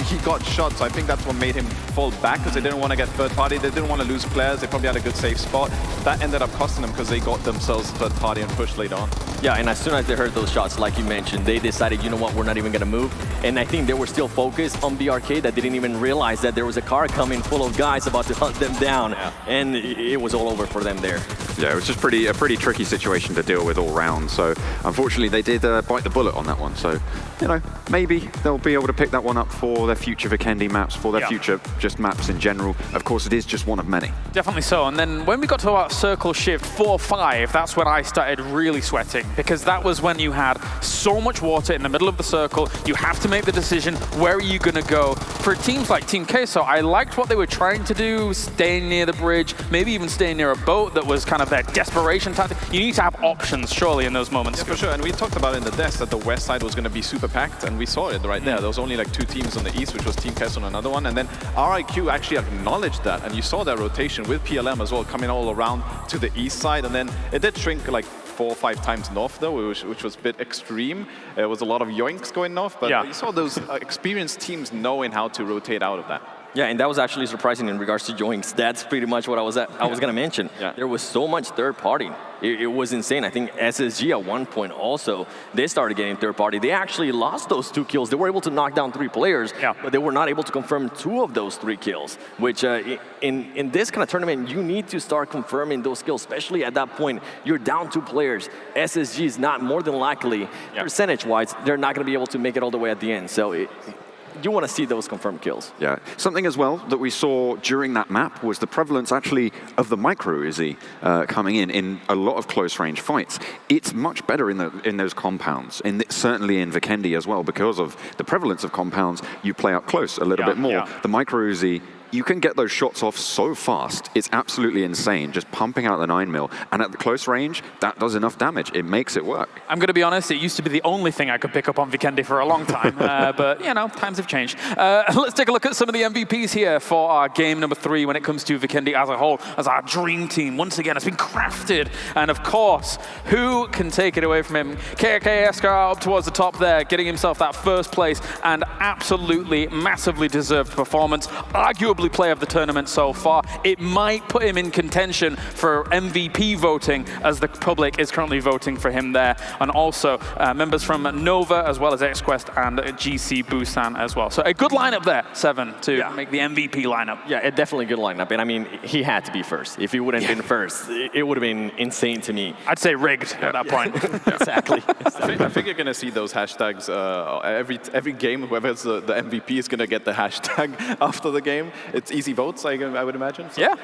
he got shot. So I think that's what made him fall back, because they didn't want to get third party. They didn't want to lose players. They probably had a good safe spot. That ended up costing them because they got themselves third party and pushed later on. Yeah, and as soon as they heard those shots, like you mentioned, they decided, you know what, we're not even going to move. And I think they were still focused on BRK, that didn't even realize that there was a car coming full of guys about to hunt them down. And it was all over for them there. Yeah, it was just a pretty tricky situation to deal with all round. So unfortunately, they did bite the bullet on that one. So, you know, maybe they'll be able to pick that one up for their future Vikendi maps, for their future just maps in general. Of course, it is just one of many. Definitely so. And then when we got to our circle shift 4-5, that's when I started really sweating, because that was when you had so much water in the middle of the circle. You have to make the decision, where are you going to go? For teams like Team Queso, I liked what they were trying to do, staying near the bridge, maybe even staying near a boat that was kind of their desperation tactic. You need to have options, surely, in those moments. Yeah, for sure. And we talked about in the desk that the west side was going to be super packed, and we saw it right there. There was only like 2 teams on the east, which was Team Queso and another one. And then RIQ actually acknowledged that, and you saw that rotation with PLM as well, coming all around to the east side. And then it did shrink like 4 or 5 times north, though, which was a bit extreme. There was a lot of yoinks going north, but you saw those experienced teams knowing how to rotate out of that. Yeah, and that was actually surprising in regards to joints. That's pretty much what I was going to mention. Yeah. There was so much third party. It was insane. I think SSG at one point also, they started getting third party. They actually lost those 2 kills. They were able to knock down 3 players, but they were not able to confirm 2 of those 3 kills, which in this kind of tournament, you need to start confirming those kills, especially at that point. You're down 2 players. SSG is not more than likely, percentage-wise, they're not going to be able to make it all the way at the end. So you want to see those confirmed kills. Yeah. Something as well that we saw during that map was the prevalence actually of the micro Uzi coming in a lot of close range fights. It's much better in those compounds, certainly in Vikendi as well, because of the prevalence of compounds. You play up close a little bit more. The micro Uzi, you can get those shots off so fast. It's absolutely insane, just pumping out the 9mm. And at the close range, that does enough damage. It makes it work. I'm going to be honest, it used to be the only thing I could pick up on Vikendi for a long time. But, you know, times have changed. Let's take a look at some of the MVPs here for our game number 3 when it comes to Vikendi as a whole, as our dream team. Once again, it's been crafted. And, of course, who can take it away from him? KKSKR up towards the top there, getting himself that first place and absolutely massively deserved performance. Arguably play of the tournament so far. It might put him in contention for MVP voting, as the public is currently voting for him there. And also members from Nova, as well as XQuest and GC Busan as well. So a good lineup there, 7, to make the MVP lineup. Yeah, a definitely good lineup. And I mean, he had to be first. If he wouldn't have been first, it would have been insane to me. I'd say rigged at that point. Exactly. I think you're going to see those hashtags every game. Whoever's the MVP is going to get the hashtag after the game. It's easy votes, I would imagine. So. Yeah.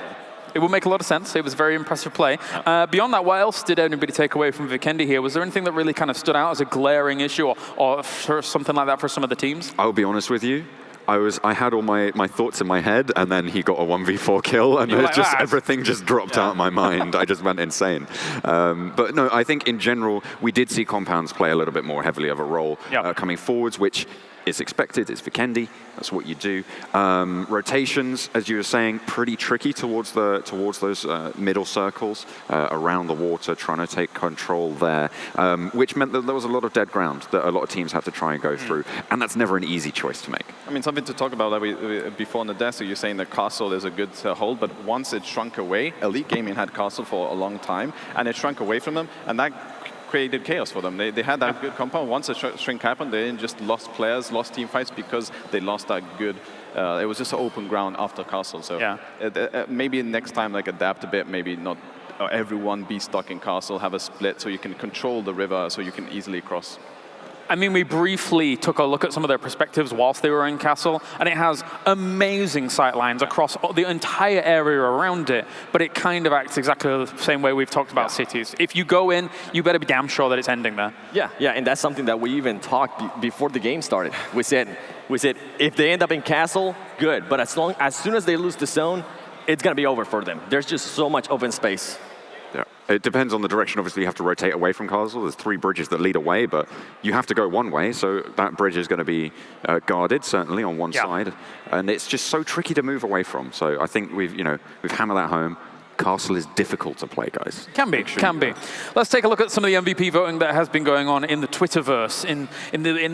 It would make a lot of sense. It was very impressive play. Beyond that, what else did anybody take away from Vikendi here? Was there anything that really kind of stood out as a glaring issue or something like that for some of the teams? I'll be honest with you. I had all my thoughts in my head, and then he got a 1v4 kill, and everything just dropped out of my mind. I just went insane. But no, I think in general, we did see compounds play a little bit more heavily of a role coming forwards, which is expected. It's Vikendi. That's what you do. Rotations, as you were saying, pretty tricky towards those middle circles around the water, trying to take control there, which meant that there was a lot of dead ground that a lot of teams had to try and go through, and that's never an easy choice to make. I mean, something to talk about that before on the desk, so you're saying that Castle is a good hold, but once it shrunk away, Elite Gaming had Castle for a long time, and it shrunk away from them, and that created chaos for them. They had that good compound. Once the shrink happened, they just lost players, lost team fights because they lost that good. It was just open ground after Castle. So maybe next time, like, adapt a bit. Maybe not everyone be stuck in Castle. Have a split so you can control the river, so you can easily cross. I mean, we briefly took a look at some of their perspectives whilst they were in Castle, and it has amazing sight lines across the entire area around it, but it kind of acts exactly the same way we've talked about cities. If you go in, you better be damn sure that it's ending there. Yeah, and that's something that we even talked before the game started. We said, if they end up in Castle, good, but as soon as they lose the zone, it's going to be over for them. There's just so much open space. Yeah, it depends on the direction. Obviously, you have to rotate away from Castle. There's 3 bridges that lead away, but you have to go one way, so that bridge is going to be guarded, certainly, on one side. And it's just so tricky to move away from. So I think we've hammered that home. Castle is difficult to play, guys. Can be. Let's take a look at some of the MVP voting that has been going on in the Twitterverse, in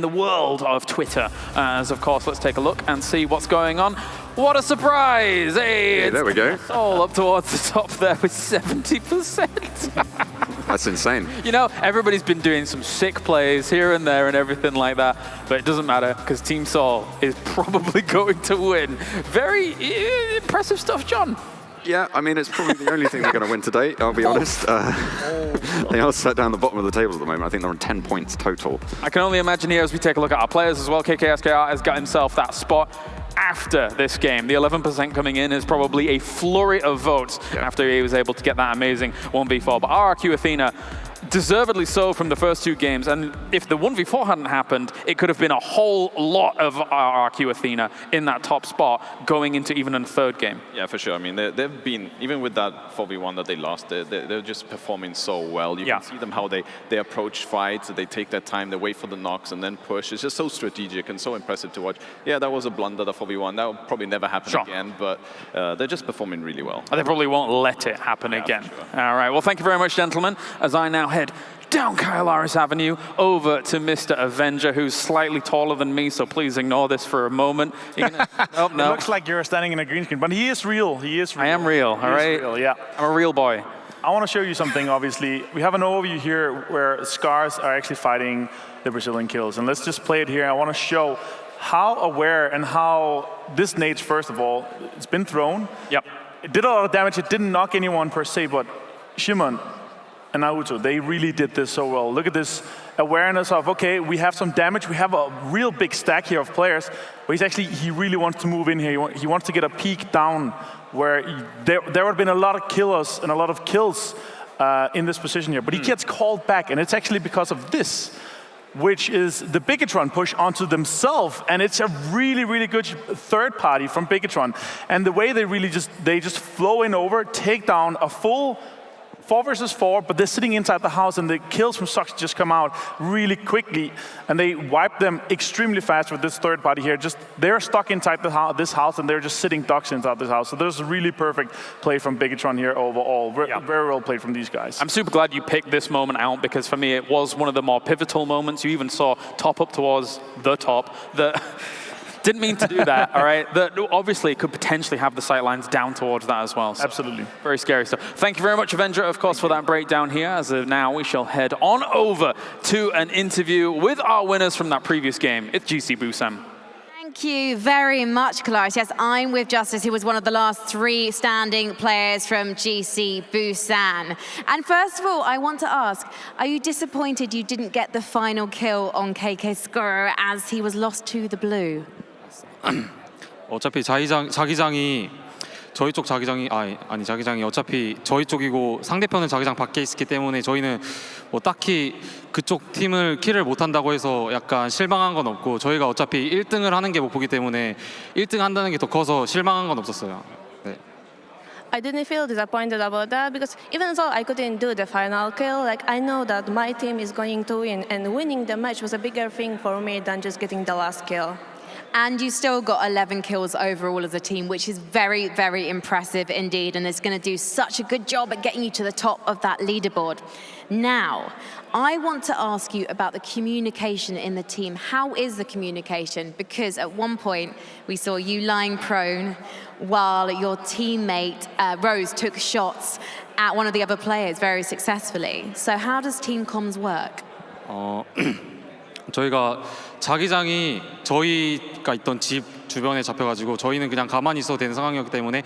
the world of Twitter. As of course, let's take a look and see what's going on. What a surprise! Hey, there we go. All up towards the top there with 70%. That's insane. You know, everybody's been doing some sick plays here and there and everything like that, but it doesn't matter because Team Soul is probably going to win. Very impressive stuff, John. Yeah, I mean, it's probably the only thing they're going to win today, I'll be honest. They are set down the bottom of the tables at the moment. I think they're on 10 points total. I can only imagine here as we take a look at our players as well. KKSKR has got himself that spot after this game. The 11% coming in is probably a flurry of votes after he was able to get that amazing 1v4. But RRQ Athena, deservedly so from the first 2 games, and if the 1v4 hadn't happened, it could have been a whole lot of RRQ Athena in that top spot going into even a 3rd game. Yeah, for sure. I mean, they've been, even with that 4v1 that they lost, they're just performing so well. You can see them how they approach fights, they take their time, they wait for the knocks and then push. It's just so strategic and so impressive to watch. Yeah, that was a blunder, the 4v1. That will probably never happen again, but they're just performing really well. They probably won't let it happen again. For sure. All right, well, thank you very much, gentlemen, as I now head down Kylaris Avenue over to Mr. Avenger, who's slightly taller than me, so please ignore this for a moment. Oh, no. It looks like you're standing in a green screen, but he is real. He is real. I am real, all right? Real, yeah. I'm a real boy. I want to show you something, obviously. We have an overview here where Scars are actually fighting the Brazilian kills. And let's just play it here. I want to show how aware and how this nade, first of all, it's been thrown. Yep. It did a lot of damage. It didn't knock anyone per se, but Shimon and Naruto, they really did this so well. Look at this awareness of, okay, we have some damage. We have a real big stack here of players, but he really wants to move in here. He wants to get a peek down where there would have been a lot of killers and a lot of kills in this position here. But he gets called back, and it's actually because of this, which is the Bigatron push onto themselves, and it's a really, really good third party from Bigatron. And the way they just flow in over, take down a full 4 versus 4, but they're sitting inside the house, and the kills from Sox just come out really quickly, and they wipe them extremely fast with this third party here. They're stuck inside this house, and they're just sitting ducks inside this house. So there's a really perfect play from Bigatron here overall. Very well played from these guys. I'm super glad you picked this moment out, because for me it was one of the more pivotal moments. You even saw top up towards the top. Didn't mean to do that, all right? Obviously, it could potentially have the sightlines down towards that as well. So absolutely. Very scary stuff. Thank you very much, Avenger, of course, for that breakdown here. As of now, we shall head on over to an interview with our winners from that previous game. It's GC Busan. Thank you very much, Clarice. Yes, I'm with Justice, who was one of the last 3 standing players from GC Busan. And first of all, I want to ask, are you disappointed you didn't get the final kill on KK Skuro as he was lost to the blue? 어차피 자기장이 저희 쪽 자기장이 아니 자기장이 어차피 저희 쪽이고 상대편은 자기장 밖에 있었기 때문에 저희는 뭐 딱히 그쪽 팀을 킬을 못 한다고 해서 약간 실망한 건 없고 저희가 어차피 1등을 하는 게 목표이기 때문에 1등 한다는 게 더 커서 실망한 건 없었어요. 네. I didn't feel disappointed about that because even though I couldn't do the final kill, like I know that my team is going to win, and winning the match was a bigger thing for me than just getting the last kill. And you still got 11 kills overall as a team, which is very, very impressive indeed, and it's going to do such a good job at getting you to the top of that leaderboard. Now, I want to ask you about the communication in the team. How is the communication? Because at one point, we saw you lying prone while your teammate, Rose, took shots at one of the other players very successfully. So how does team comms work? 저희가 자기장이 저희가 있던 집 주변에 잡혀가지고 저희는 그냥 가만히 있어도 되는 상황이었기 때문에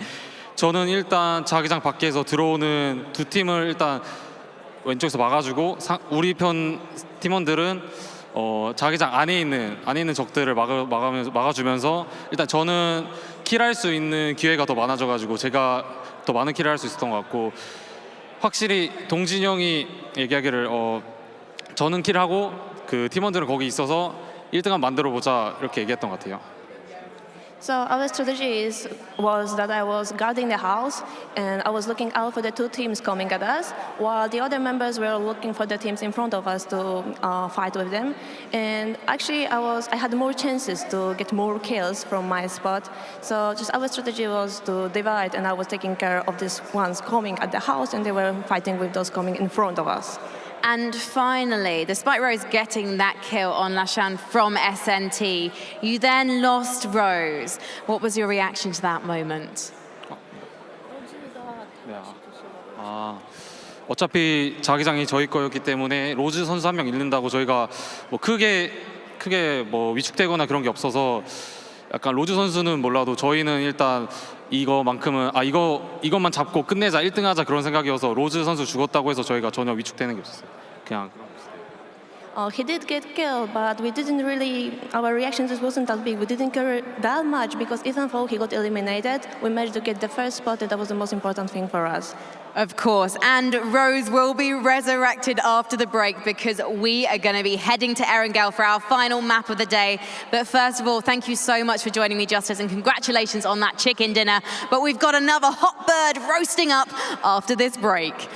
저는 일단 자기장 밖에서 들어오는 2 팀을 일단 왼쪽에서 막아주고 우리 편 팀원들은 자기장 안에 있는 적들을 막아주면서 일단 저는 킬할 수 있는 기회가 더 많아져가지고 제가 더 많은 킬을 할 수 있었던 것 같고 확실히 동진이 형이 얘기하기를 저는 킬하고 그 팀원들은 거기 있어서 1등만 만들어 보자 이렇게 얘기했던 것 같아요. So our strategy was that I was guarding the house and I was looking out for the 2 teams coming at us, while the other members were looking for the teams in front of us to fight with them. And actually, I had more chances to get more kills from my spot. So just our strategy was to divide, and I was taking care of these ones coming at the house, and they were fighting with those coming in front of us. And finally, despite Rose getting that kill on Lashan from SNT, you then lost Rose. What was your reaction to that moment? 어차피 자기장이 저희 거였기 때문에 로즈 선수 1명 잃는다고 저희가 뭐 크게 뭐 위축되거나 그런 게 없어서 약간 로즈 선수는 몰라도 저희는 일단 이거만큼은 이것만 잡고 끝내자 1등 하자 그런 생각이어서 로즈 선수 죽었다고 해서 저희가 전혀 위축되는 게 없었어요. 그냥 He did get killed, but we didn't really, our reaction just wasn't that big. We didn't care that much because even though he got eliminated, we managed to get the first spot, and that was the most important thing for us. Of course, and Rose will be resurrected after the break because we are going to be heading to Erangel for our final map of the day. But first of all, thank you so much for joining me, Justice, and congratulations on that chicken dinner. But we've got another hot bird roasting up after this break.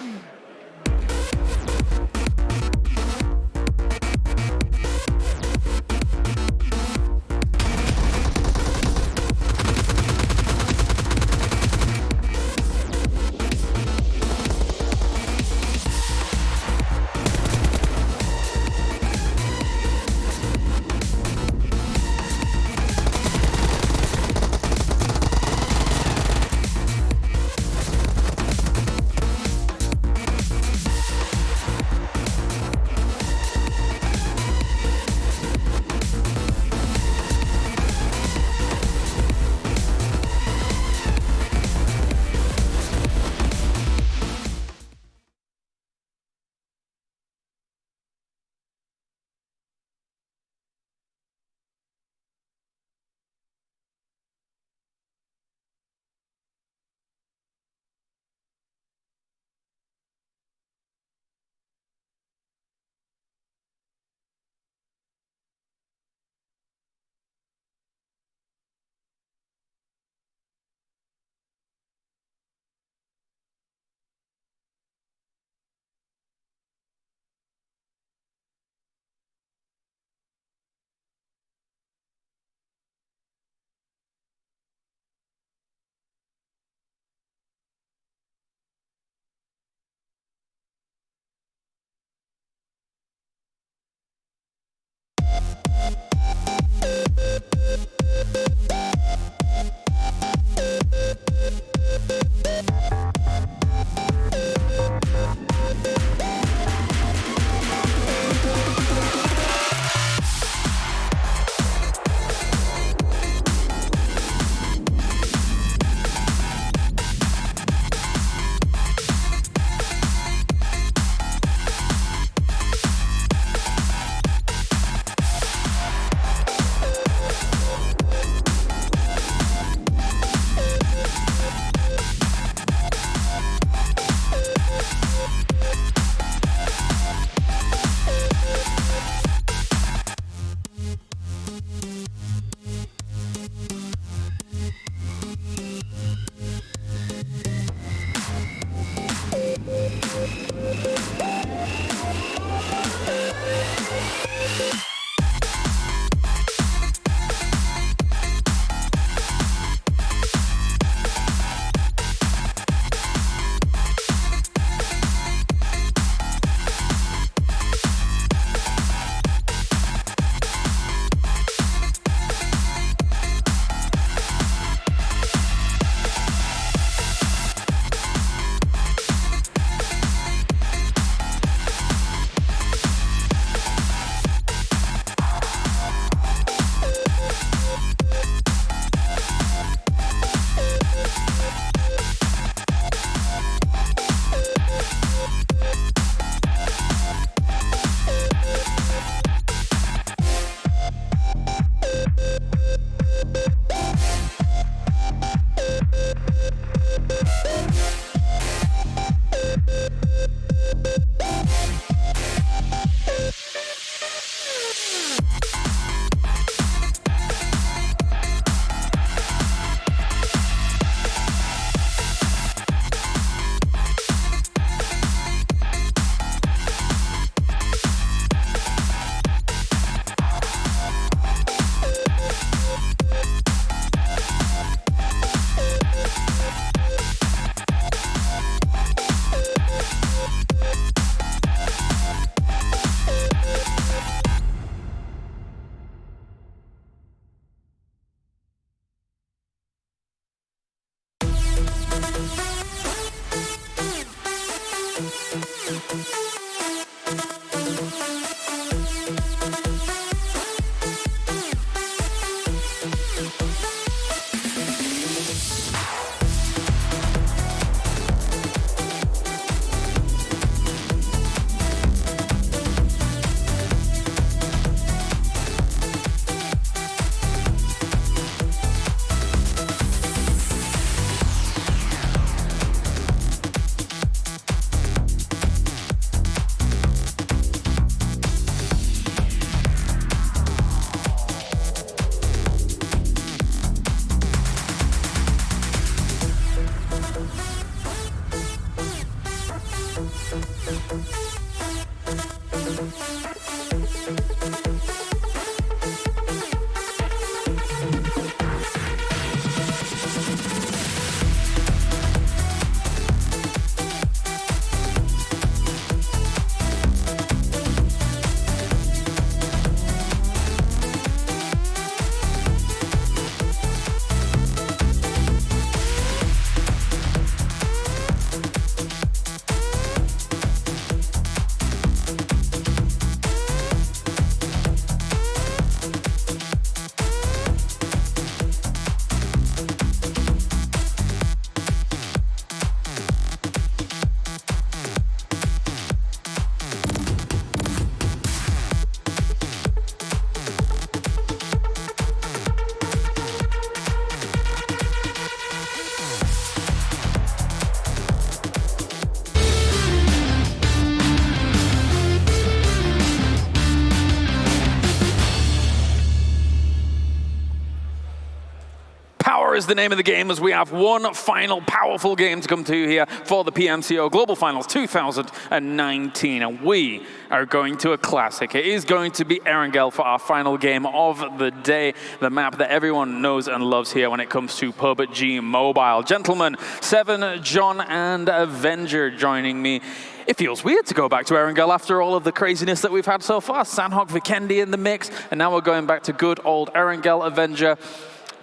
Is the name of the game, as we have one final powerful game to come to here for the PMCO Global Finals 2019, and we are going to a classic. It is going to be Erangel for our final game of the day, the map that everyone knows and loves here when it comes to PUBG Mobile. Gentlemen, Seven, John, and Avenger joining me. It feels weird to go back to Erangel after all of the craziness that we've had so far. Sandhawk, Vikendi in the mix, and now we're going back to good old Erangel, Avenger.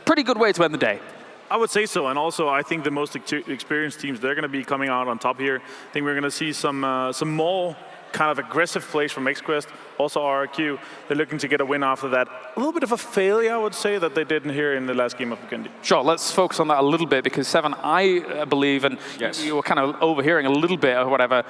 Pretty good way to end the day. I would say so, and also I think the most experienced teams, they're going to be coming out on top here. I think we're going to see some more kind of aggressive plays from XQuest, also RRQ. They're looking to get a win after that. A little bit of a failure, I would say, that they didn't here in the last game of Vikendi. Sure, let's focus on that a little bit, because Seven, I believe, and yes, you were kind of overhearing a little bit or whatever,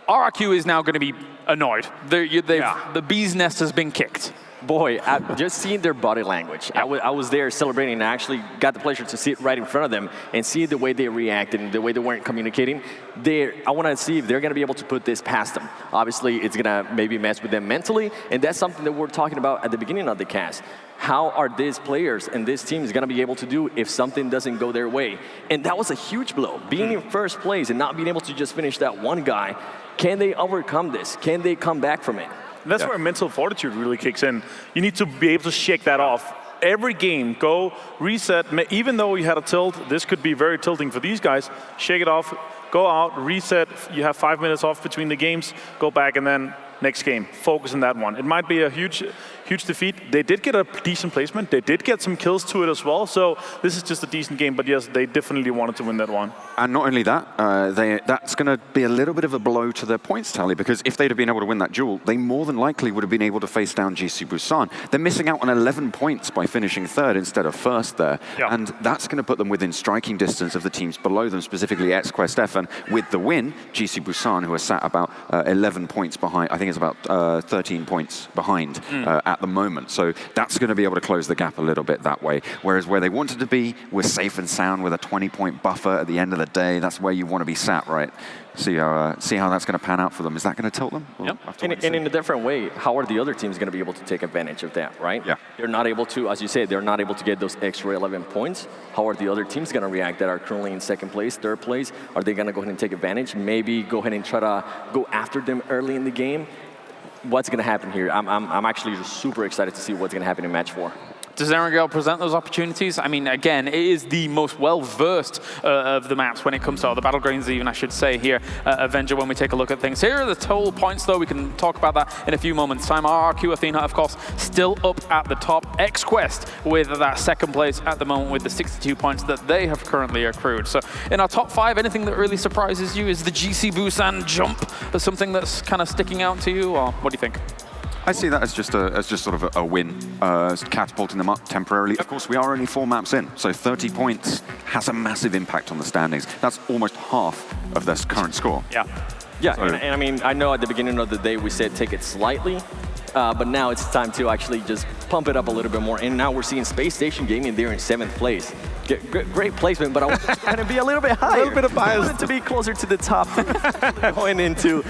RRQ is now going to be annoyed. The bee's nest has been kicked. Boy, just seeing their body language. I was there celebrating and I actually got the pleasure to sit right in front of them and see the way they reacted and the way they weren't communicating. I want to see if they're going to be able to put this past them. Obviously, it's going to maybe mess with them mentally, and that's something that we're talking about at the beginning of the cast. How are these players and this team is going to be able to do if something doesn't go their way? And that was a huge blow. Being in first place and not being able to just finish that one guy, can they overcome this? Can they come back from it? And that's where mental fortitude really kicks in. You need to be able to shake that off. Every game, go, reset. Even though you had a tilt, this could be very tilting for these guys. Shake it off, go out, reset. You have 5 minutes off between the games, go back, and then next game, focus on that one. It might be a huge defeat. They did get a decent placement. They did get some kills to it as well. So this is just a decent game. But yes, they definitely wanted to win that one. And not only that, that's going to be a little bit of a blow to their points tally, because if they'd have been able to win that duel, they more than likely would have been able to face down GC Busan. They're missing out on 11 points by finishing third instead of first there. Yeah. And that's going to put them within striking distance of the teams below them, specifically XQuest F. And with the win, GC Busan, who are sat about 11 points behind, I think it's about 13 points behind at the moment. So that's going to be able to close the gap a little bit that way. Whereas where they wanted to be was safe and sound with a 20-point buffer at the end of the day. That's where you want to be sat, right? See how that's going to pan out for them. Is that going to tilt them? Yep. And in a different way, how are the other teams going to be able to take advantage of that, right? Yeah. They're not able to, as you say, they're not able to get those extra 11 points. How are the other teams going to react that are currently in second place, third place? Are they going to go ahead and take advantage? Maybe go ahead and try to go after them early in the game? What's going to happen here? I'm actually just super excited to see what's going to happen in match 4. Does Erangel present those opportunities? I mean, again, it is the most well-versed of the maps when it comes to, the battlegrounds even, I should say, here at Avenger when we take a look at things. Here are the total points, though. We can talk about that in a few moments' time. RRQ Athena, of course, still up at the top. XQuest with that second place at the moment with the 62 points that they have currently accrued. So in our top 5, anything that really surprises you? Is the GC Busan jump something that's kind of sticking out to you, or what do you think? I see that as just sort of a win, catapulting them up temporarily. Of course, we are only 4 maps in, so 30 points has a massive impact on the standings. That's almost half of their current score. Yeah. Yeah, so, and I mean, I know at the beginning of the day we said take it slightly, but now it's time to actually just pump it up a little bit more. And now we're seeing Space Station Gaming there in 7th place. Great placement, but I want it to be a little bit higher. A little bit of bias. I want it to be closer to the top going into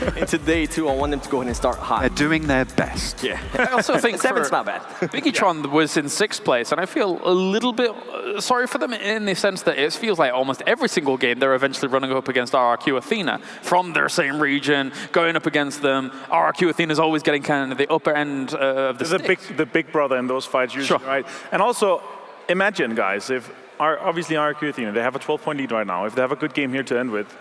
day 2. I want them to go ahead and start high. They're doing their best. Yeah. I also think 7's not bad. Bigitron was in 6th place, and I feel a little bit sorry for them in the sense that it feels like almost every single game they're eventually running up against RRQ Athena from their same region, going up against them. RRQ Athena is always getting kind of the upper end of the big brother in those fights usually, right? And also, imagine, guys, if obviously RRQ Athena, they have a 12-point lead right now. If they have a good game here to end with,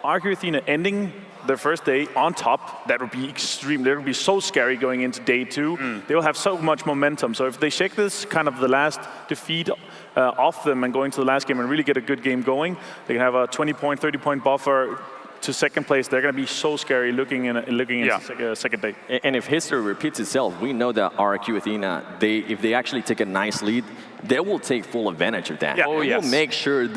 RRQ Athena ending their first day on top, that would be extreme. That would be so scary going into day 2. They will have so much momentum. So if they shake this kind of the last defeat off them and go into the last game and really get a good game going, they can have a 20-point, 30-point buffer to second place. They're going to be so scary looking into second day. And if history repeats itself, we know that RRQ Athena, if they actually take a nice lead, they will take full advantage of that. Yeah. They will make sure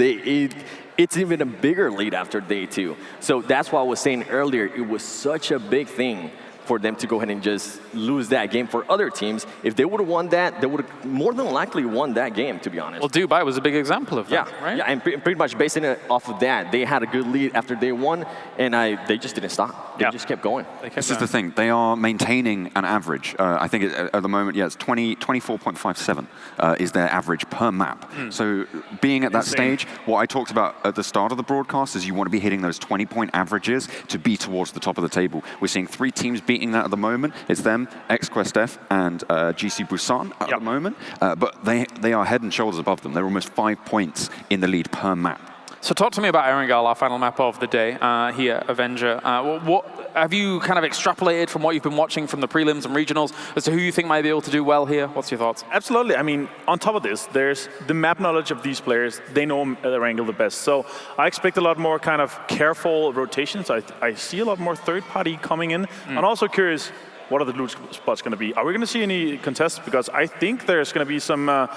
it's even a bigger lead after day 2. So that's why I was saying earlier, it was such a big thing for them to go ahead and just lose that game. For other teams, if they would have won that, they would have more than likely won that game, to be honest. Well, Dubai was a big example of that, right? Yeah, and pretty much basing it off of that, they had a good lead after day 1, and they just didn't stop. They just kept going. This is the thing. They are maintaining an average. I think at the moment, it's 24.57 is their average per map. So being at that stage, what I talked about at the start of the broadcast is you want to be hitting those 20-point averages to be towards the top of the table. We're seeing 3 teams beating that at the moment. It's them, XQuest F, and GC Busan at the moment. But they are head and shoulders above them. They're almost 5 points in the lead per map. So talk to me about Erangel, our final map of the day here, Avenger. What have you kind of extrapolated from what you've been watching from the prelims and regionals as to who you think might be able to do well here? What's your thoughts? Absolutely. I mean, on top of this, there's the map knowledge of these players. They know Erangel the best. So I expect a lot more kind of careful rotations. I see a lot more third party coming in. I'm also curious, what are the loot spots going to be? Are we going to see any contests? Because I think there's going to be some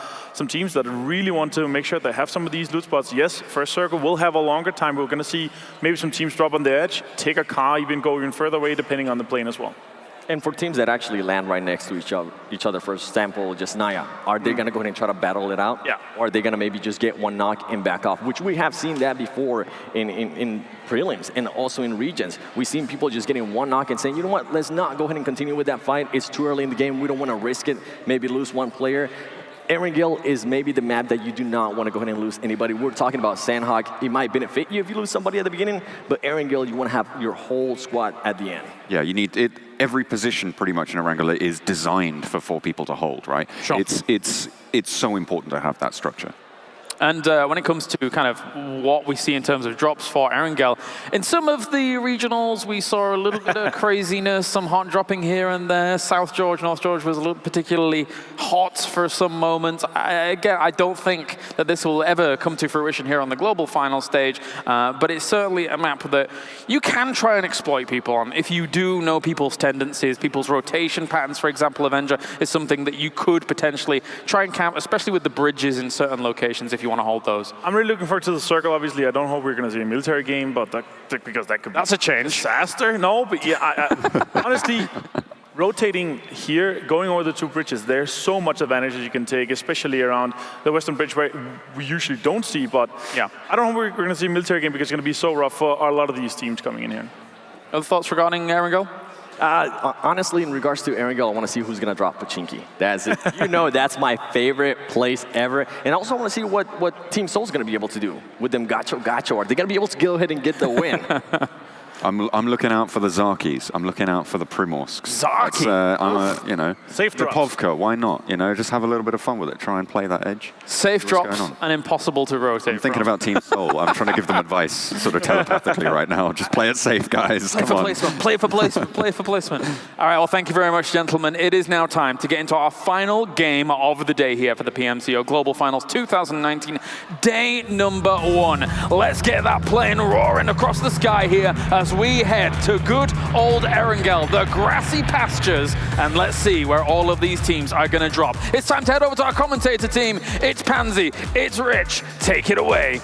teams that really want to make sure they have some of these loot spots. Yes, first circle will have a longer time. We're going to see maybe some teams drop on the edge, take a car, even go even further away, depending on the plane as well. And for teams that actually land right next to each other, for example, just Naya, are they going to go ahead and try to battle it out? Yeah. Or are they going to maybe just get one knock and back off? Which we have seen that before in prelims and also in regions. We've seen people just getting one knock and saying, you know what, let's not go ahead and continue with that fight. It's too early in the game. We don't want to risk it, maybe lose one player. Erangel is maybe the map that you do not want to go ahead and lose anybody. We're talking about Sandhawk. It might benefit you if you lose somebody at the beginning, but Erangel, you want to have your whole squad at the end. Yeah, you need it. Every position pretty much in Erangel is designed for 4 people to hold, right? Sure. It's so important to have that structure. And when it comes to kind of what we see in terms of drops for Erangel, in some of the regionals, we saw a little bit of craziness, some hot dropping here and there. South George, North George was a little particularly hot for some moments. Again, I don't think that this will ever come to fruition here on the global final stage, but it's certainly a map that you can try and exploit people on. If you do know people's tendencies, people's rotation patterns, for example, Avenger is something that you could potentially try and camp, especially with the bridges in certain locations if you want to hold those. I'm really looking forward to the circle. Obviously, I don't hope we're going to see a military game, but because that could be a change. Disaster. No, but yeah, honestly, rotating here, going over the 2 bridges, there's so much advantage that you can take, especially around the Western Bridge, where we usually don't see. But yeah, I don't know if we're going to see a military game because it's going to be so rough for a lot of these teams coming in here. Other thoughts regarding Erangel? Honestly, in regards to Erangel, I want to see who's going to drop Pachinki. That's it. You know, that's my favorite place ever. And I also want to see what Team Soul's going to be able to do with them gacho. Are they going to be able to go ahead and get the win? I'm looking out for the Zarkis. I'm looking out for the Primorsks. Zarki. Safe drops. The Pubg, why not? Just have a little bit of fun with it. Try and play that edge. Safe drops and impossible to rotate. I'm thinking about Team Soul. I'm trying to give them advice, sort of telepathically right now. Just play it safe, guys. Play for placement. Play for placement. Play for placement. All right. Well, thank you very much, gentlemen. It is now time to get into our final game of the day here for the PMCO Global Finals 2019, day number 1. Let's get that plane roaring across the sky here as we head to good old Erangel, the grassy pastures, and let's see where all of these teams are going to drop. It's time to head over to our commentator team. It's Pansy, it's Rich. Take it away.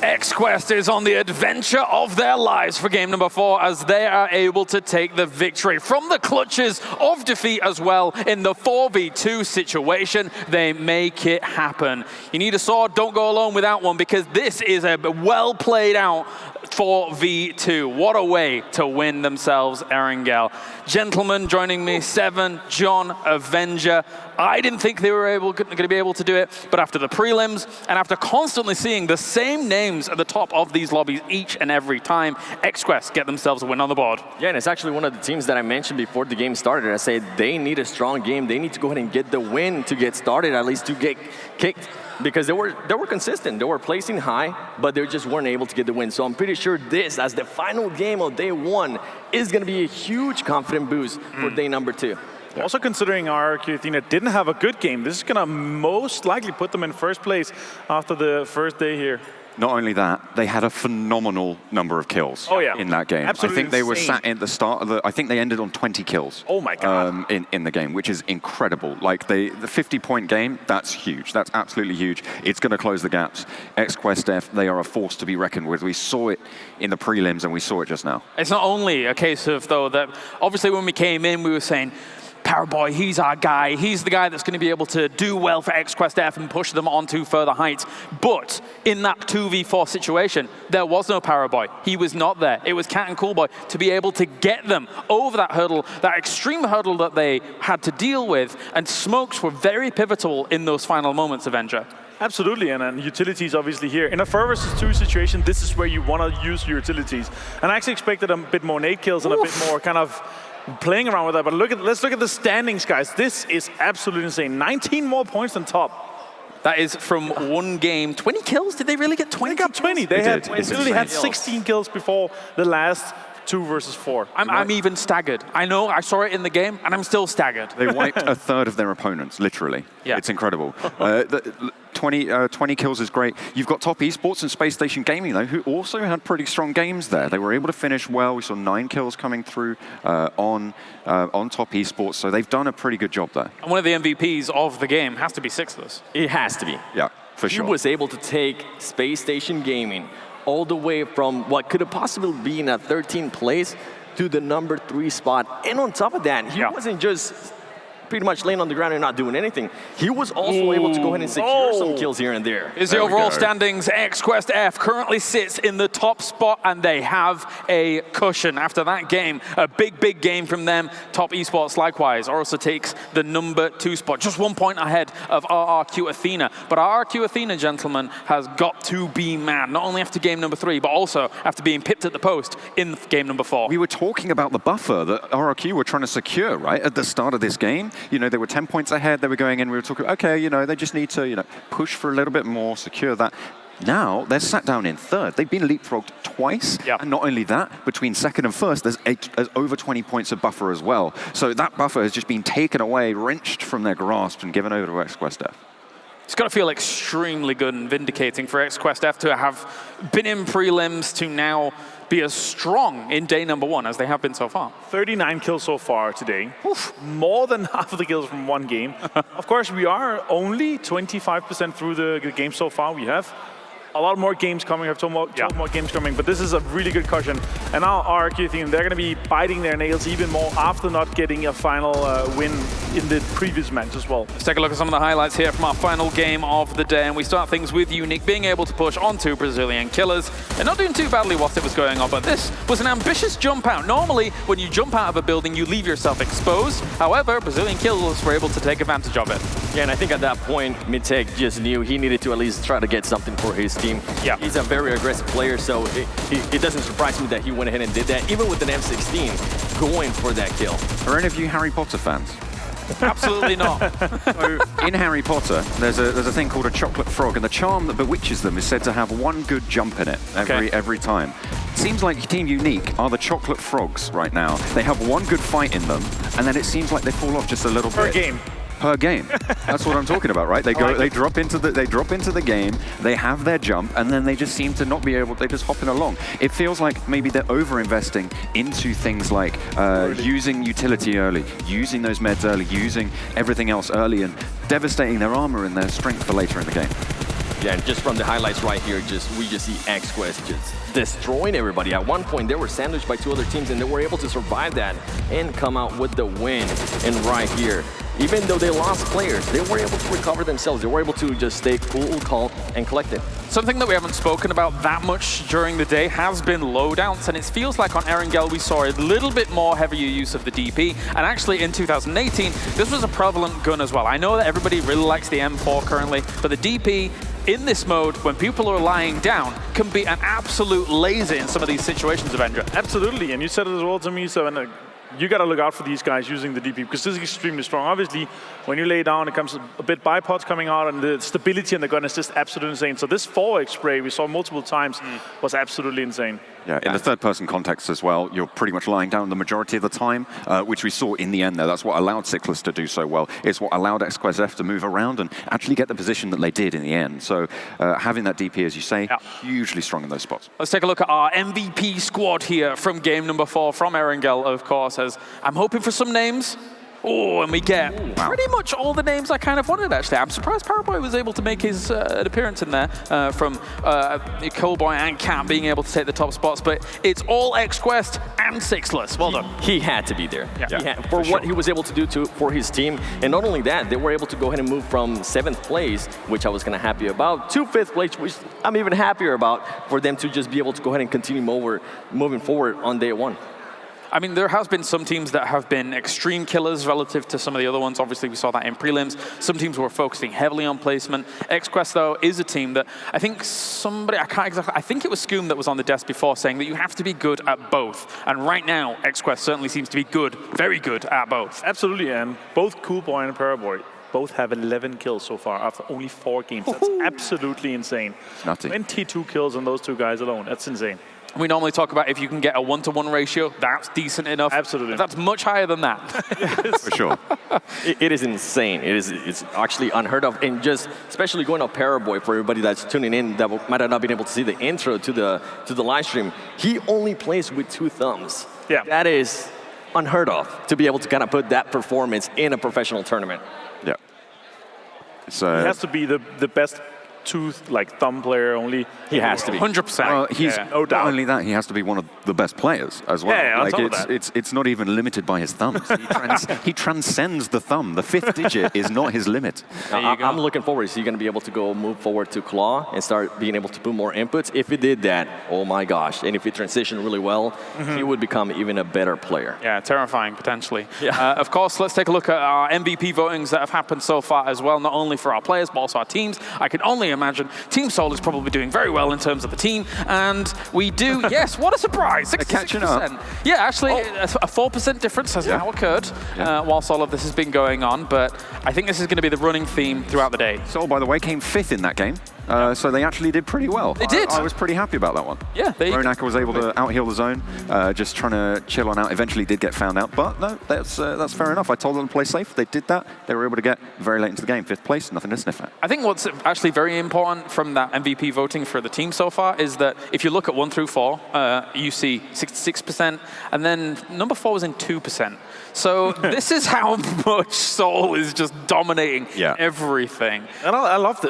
X-Quest is on the adventure of their lives for game number 4 as they are able to take the victory from the clutches of defeat as well. In the 4v2 situation, they make it happen. You need a sword, don't go alone without one, because this is a well played out 4v2. What a way to win themselves Erangel. Gentlemen joining me, Seven, John, Avenger. I didn't think they were going to be able to do it, but after the prelims and after constantly seeing the same names at the top of these lobbies each and every time, X-Quest get themselves a win on the board. Yeah, and it's actually one of the teams that I mentioned before the game started. I said they need a strong game. They need to go ahead and get the win to get started, at least to get kicked, because they were consistent. They were placing high, but they just weren't able to get the win. So I'm pretty sure this, as the final game of day 1, is going to be a huge confidence boost for day number 2. Also considering RRQ Athena didn't have a good game, this is going to most likely put them in first place after the first day here. Not only that, they had a phenomenal number of kills in that game. Absolutely I think they were insane. sat at the start of the, I think they ended on 20 kills. Oh my God. In the game, which is incredible. Like the 50-point game, that's huge. That's absolutely huge. It's going to close the gaps. X-Quest F, they are a force to be reckoned with. We saw it in the prelims and we saw it just now. It's not only a case of, though, that obviously when we came in, we were saying, Powerboy, he's our guy. He's the guy that's going to be able to do well for X-Quest F and push them onto further heights. But in that 2v4 situation, there was no Powerboy. He was not there. It was Cat and Coolboy to be able to get them over that hurdle, that extreme hurdle that they had to deal with. And smokes were very pivotal in those final moments, Avenger. Absolutely, and utilities obviously here. In a 4 versus 2 situation, this is where you want to use your utilities. And I actually expected a bit more nade kills and a bit more kind of playing around with that, but let's look at the standings, guys. This is absolutely insane. 19 more points on top. That is from one game. 20 kills? Did they really get 20? They got 20. They literally had 16 kills before the last 2 versus 4. I'm even staggered. I know, I saw it in the game, and I'm still staggered. They wiped a third of their opponents, literally. Yeah. It's incredible. 20 kills is great. You've got Top Esports and Space Station Gaming, though, who also had pretty strong games there. They were able to finish well. We saw 9 kills coming through on Top Esports, so they've done a pretty good job there. And one of the MVPs of the game has to be Sixless. It has to be. Yeah, for sure. He was able to take Space Station Gaming all the way from what could have possibly been a 13th place to the number 3 spot. And on top of that, he wasn't just pretty much laying on the ground and not doing anything. He was also able to go ahead and secure some kills here and there. Is the overall standings, X-Quest F currently sits in the top spot, and they have a cushion after that game. A big game from them. Top Esports, likewise, also takes the number 2 spot, just 1 point ahead of RRQ Athena. But RRQ Athena, gentlemen, has got to be mad, not only after game number 3, but also after being pipped at the post in game number 4. We were talking about the buffer that RRQ were trying to secure, right, at the start of this game. You know, they were 10 points ahead, they were going in, we were talking, okay, you know, they just need to, you know, push for a little bit more, secure that. Now, they're sat down in 3rd. They've been leapfrogged twice, and not only that, between 2nd and 1st, there's over 20 points of buffer as well. So that buffer has just been taken away, wrenched from their grasp, and given over to X-Quest F. It's got to feel extremely good and vindicating for X-Quest F to have been in prelims to now be as strong in day number 1 as they have been so far. 39 kills so far today. Oof. More than half of the kills from one game. Of course, we are only 25% through the game so far. We have a lot more games coming. We have 12 more games coming, but this is a really good cushion. And now RRQ team, they're going to be biting their nails even more after not getting a final win in the previous match as well. Let's take a look at some of the highlights here from our final game of the day, and we start things with Unique being able to push onto Brazilian Killers. They're not doing too badly whilst it was going on, but this was an ambitious jump out. Normally, when you jump out of a building, you leave yourself exposed. However, Brazilian Killers were able to take advantage of it. Yeah, and I think at that point, Midtech just knew he needed to at least try to get something for his team. Yeah. He's a very aggressive player, so it doesn't surprise me that he went ahead and did that, even with an M16 going for that kill. Are any of you Harry Potter fans? Absolutely not. So in Harry Potter, there's a thing called a chocolate frog, and the charm that bewitches them is said to have 1 good jump in it every time. It seems like Team Unique are the chocolate frogs right now. They have 1 good fight in them, and then it seems like they fall off just a little bit. Per game. That's what I'm talking about, right? They go, they drop into the game, they have their jump, and then they just seem to not be able. They're just hopping along. It feels like maybe they're over-investing into things like using utility early, using those meds early, using everything else early, and devastating their armor and their strength for later in the game. Yeah, and just from the highlights right here, we just see XQuest just destroying everybody. At one point, they were sandwiched by 2 other teams, and they were able to survive that and come out with the win. And right here, even though they lost players, they were able to recover themselves. They were able to just stay cool, calm, and collected. Something that we haven't spoken about that much during the day has been loadouts, and it feels like on Erangel we saw a little bit more heavier use of the DP, and actually in 2018 this was a prevalent gun as well. I know that everybody really likes the M4 currently, but the DP in this mode, when people are lying down, can be an absolute laser in some of these situations, Avendra. Absolutely, and you said it as well to me, so you got to look out for these guys using the DP because this is extremely strong. Obviously, when you lay down, it comes a bit bipods coming out, and the stability in the gun is just absolutely insane. So this 4x spray we saw multiple times was absolutely insane. Yeah, in the third-person context as well, you're pretty much lying down the majority of the time, which we saw in the end there. That's what allowed Sickless to do so well. It's what allowed XQuest to move around and actually get the position that they did in the end. So having that DP, as you say, hugely strong in those spots. Let's take a look at our MVP squad here from game number 4 from Erangel, of course, as I'm hoping for some names. Oh, and we get pretty much all the names I kind of wanted, actually. I'm surprised Paraboy was able to make his appearance in there from Cowboy and Cat being able to take the top spots, but it's all XQuest and Sickless. Well done. He had to be there. For what he was able to do for his team. And not only that, they were able to go ahead and move from 7th place, which I was kind of happy about, to 5th place, which I'm even happier about, for them to just be able to go ahead and continue moving forward on day 1. I mean, there has been some teams that have been extreme killers relative to some of the other ones. Obviously, we saw that in prelims. Some teams were focusing heavily on placement. XQuest, though, is a team that I think I think it was Scoom that was on the desk before saying that you have to be good at both. And right now, XQuest certainly seems to be good, very good at both. Absolutely, and both Coolboy and Paraboy both have 11 kills so far after only 4 games. That's absolutely insane. Nutty. 22 kills on those 2 guys alone. That's insane. We normally talk about if you can get a 1-to-1 ratio, that's decent enough. Absolutely. That's much higher than that. For sure. It is insane. It's actually unheard of. And just especially going on Paraboy, for everybody that's tuning in that might have not been able to see the intro to the live stream, he only plays with 2 thumbs. Yeah. That is unheard of, to be able to kind of put that performance in a professional tournament. Yeah. He has to be the best thumb player only. He has to be. 100%. Well, he's no doubt. not only that, he has to be one of the best players as well. Yeah, on top of that. It's not even limited by his thumbs. He transcends the thumb. The 5th digit is not his limit. I'm looking forward. Is he going to be able to move forward to Claw and start being able to put more inputs? If he did that, oh my gosh. And if he transitioned really well, he would become even a better player. Yeah, terrifying, potentially. Yeah. Of course, let's take a look at our MVP votings that have happened so far as well, not only for our players, but also our teams. I can only imagine Team Soul is probably doing very well in terms of the team, and we do, yes, what a surprise, 66%. Catching up. Yeah, actually, a 4% difference has now occurred whilst all of this has been going on, but I think this is going to be the running theme throughout the day. Soul, by the way, came 5th in that game. So they actually did pretty well. They did. I was pretty happy about that one. Yeah. Ronaka was able to out-heal the zone, just trying to chill on out. Eventually did get found out, but no, that's fair enough. I told them to play safe. They did that. They were able to get very late into the game. 5th place, nothing to sniff at. I think what's actually very important from that MVP voting for the team so far is that if you look at 1 through 4, you see 66%, and then number 4 was in 2%. So this is how much Soul is just dominating everything. And I love,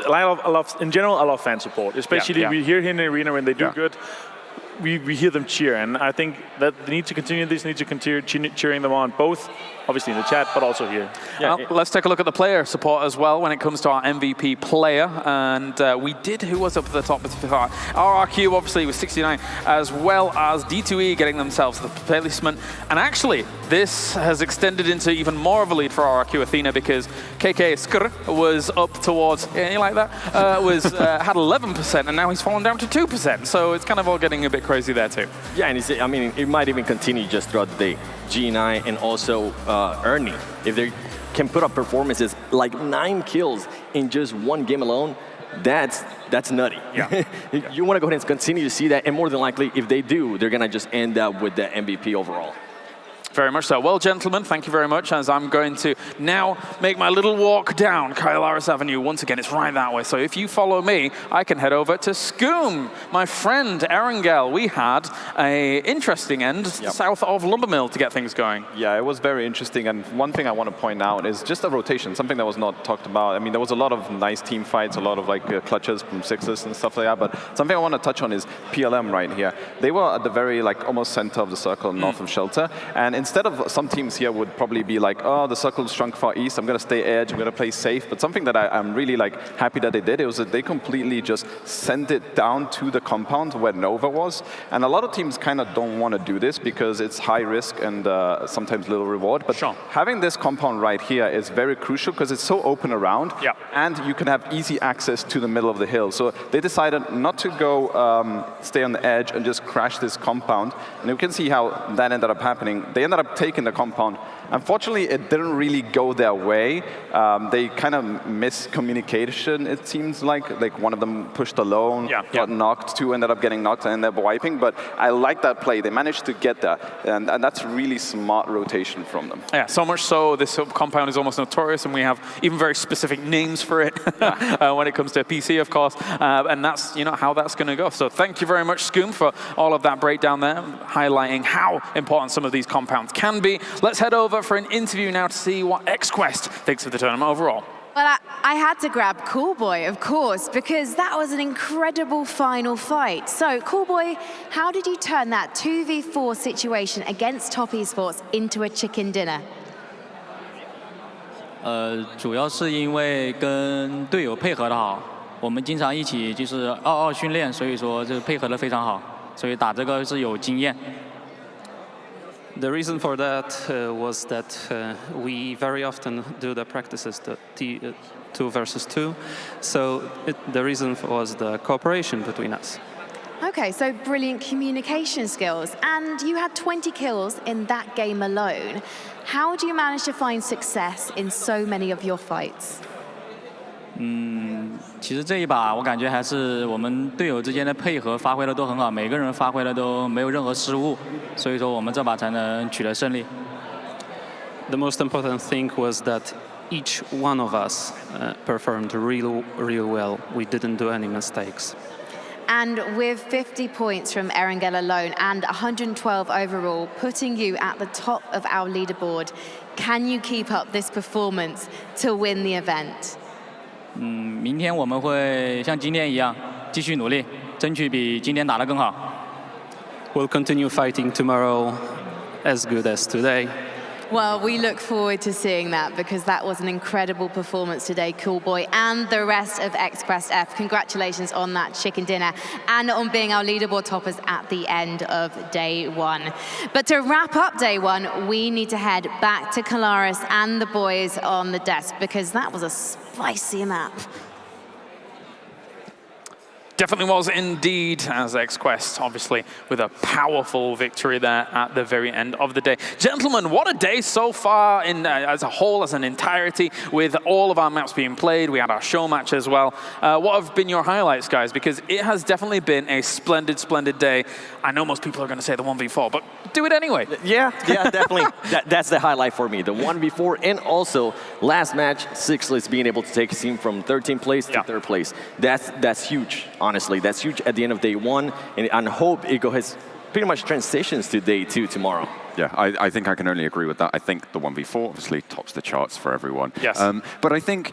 in general, I love fan support. Especially we hear here in the arena when they do good, we hear them cheer. And I think that they need to continue this, need to continue cheering them on, both obviously in the chat, but also here. Yeah. Well, let's take a look at the player support as well when it comes to our MVP player. And we did, who was up at the top? RRQ obviously was 69, as well as D2E getting themselves the placement. And actually, this has extended into even more of a lead for RRQ Athena because KK Skr was up towards, you like that? Had 11%, and now he's fallen down to 2%. So it's kind of all getting a bit crazy there too. Yeah, and it might even continue just throughout the day. G9 and also Ernie, if they can put up performances like 9 kills in just 1 game alone, that's nutty. Yeah. You want to go ahead and continue to see that, and more than likely, if they do, they're going to just end up with the MVP overall. Very much so. Well, gentlemen, thank you very much, as I'm going to now make my little walk down Kylaris Avenue. Once again, it's right that way. So if you follow me, I can head over to Scoom. My friend, Erangel, we had an interesting end south of Lumbermill to get things going. Yeah, it was very interesting. And one thing I want to point out is just a rotation, something that was not talked about. I mean, there was a lot of nice team fights, a lot of like clutches from sixes and stuff like that. But something I want to touch on is PLM right here. They were at the very like almost center of the circle, north of Shelter. And instead of some teams here would probably be like, oh, the circle's shrunk far east, I'm going to stay edge, I'm going to play safe. But something that I'm really like happy that they did, it was that they completely just sent it down to the compound where Nova was. And a lot of teams kind of don't want to do this because it's high risk and sometimes little reward. But having this compound right here is very crucial because it's so open around, and you can have easy access to the middle of the hill. So they decided not to go stay on the edge and just crash this compound. And you can see how that ended up happening. They ended up taking the compound. Unfortunately, it didn't really go their way. They kind of missed communication, it seems like. Like one of them pushed alone, got knocked, two ended up getting knocked and ended up wiping. But I like that play. They managed to get that. And that's really smart rotation from them. Yeah, so much so this compound is almost notorious, and we have even very specific names for it when it comes to PC, of course. And that's how that's going to go. So thank you very much, Scoom, for all of that breakdown there, highlighting how important some of these compounds can be. Let's head over for an interview now to see what XQuest thinks of the tournament overall. Well, I had to grab Coolboy, of course, because that was an incredible final fight. So, Coolboy, how did you turn that 2v4 situation against Top Esports into a chicken dinner? 主要是因为跟队友配合的好，我们经常一起就是2-2训练，所以说这配合的非常好，所以打这个是有经验。 The reason for that was that we very often do the practices, the 2 versus 2. So the reason was the cooperation between us. Okay, so brilliant communication skills. And you had 20 kills in that game alone. How do you manage to find success in so many of your fights? 其实这一把我感觉还是我们队友之间的配合发挥的都很好，每个人发挥的都没有任何失误，所以说我们这把才能取得胜利。The most important thing was that each one of us performed real well. We didn't do any mistakes. And with 50 points from Erangel alone and 112 overall, putting you at the top of our leaderboard, can you keep up this performance to win the event? 明天我们会像今天一样继续努力，争取比今天打得更好。We'll continue fighting tomorrow as good as today. Well, we look forward to seeing that because that was an incredible performance today, Coolboy, and the rest of XQuest F. Congratulations on that chicken dinner and on being our leaderboard toppers at the end of day one. But to wrap up day one, we need to head back to Kylaris and the boys on the desk because that was a spicy map. Definitely was indeed, as XQuest, obviously, with a powerful victory there at the very end of the day. Gentlemen, what a day so far as a whole, as an entirety, with all of our maps being played. We had our show match as well. What have been your highlights, guys? Because it has definitely been a splendid, splendid day. I know most people are going to say the 1v4, but do it anyway. Yeah, definitely. That's the highlight for me, the 1v4, and also last match, Sixlets being able to take his team from 13th place to 3rd place. That's huge. Honestly, that's huge at the end of day one, and I hope it has pretty much transitions to day 2 tomorrow. Yeah, I think I can only agree with that. I think the 1v4 obviously tops the charts for everyone. Yes. But I think,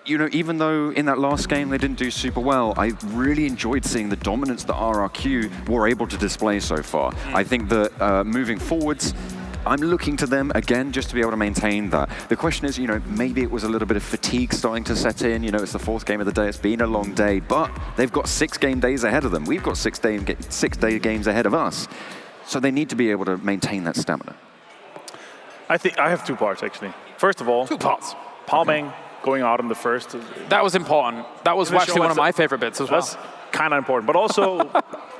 even though in that last game they didn't do super well, I really enjoyed seeing the dominance that RRQ were able to display so far. I think that moving forwards, I'm looking to them again just to be able to maintain that. The question is, maybe it was a little bit of fatigue starting to set in. It's the 4th game of the day. It's been a long day, but they've got 6 game days ahead of them. We've got 6 day games ahead of us. So they need to be able to maintain that stamina. I think I have 2 parts actually. First of all, 2 parts. Palming going out in the first. That was important. That was actually one of my favorite bits as well. That's kind of important, but also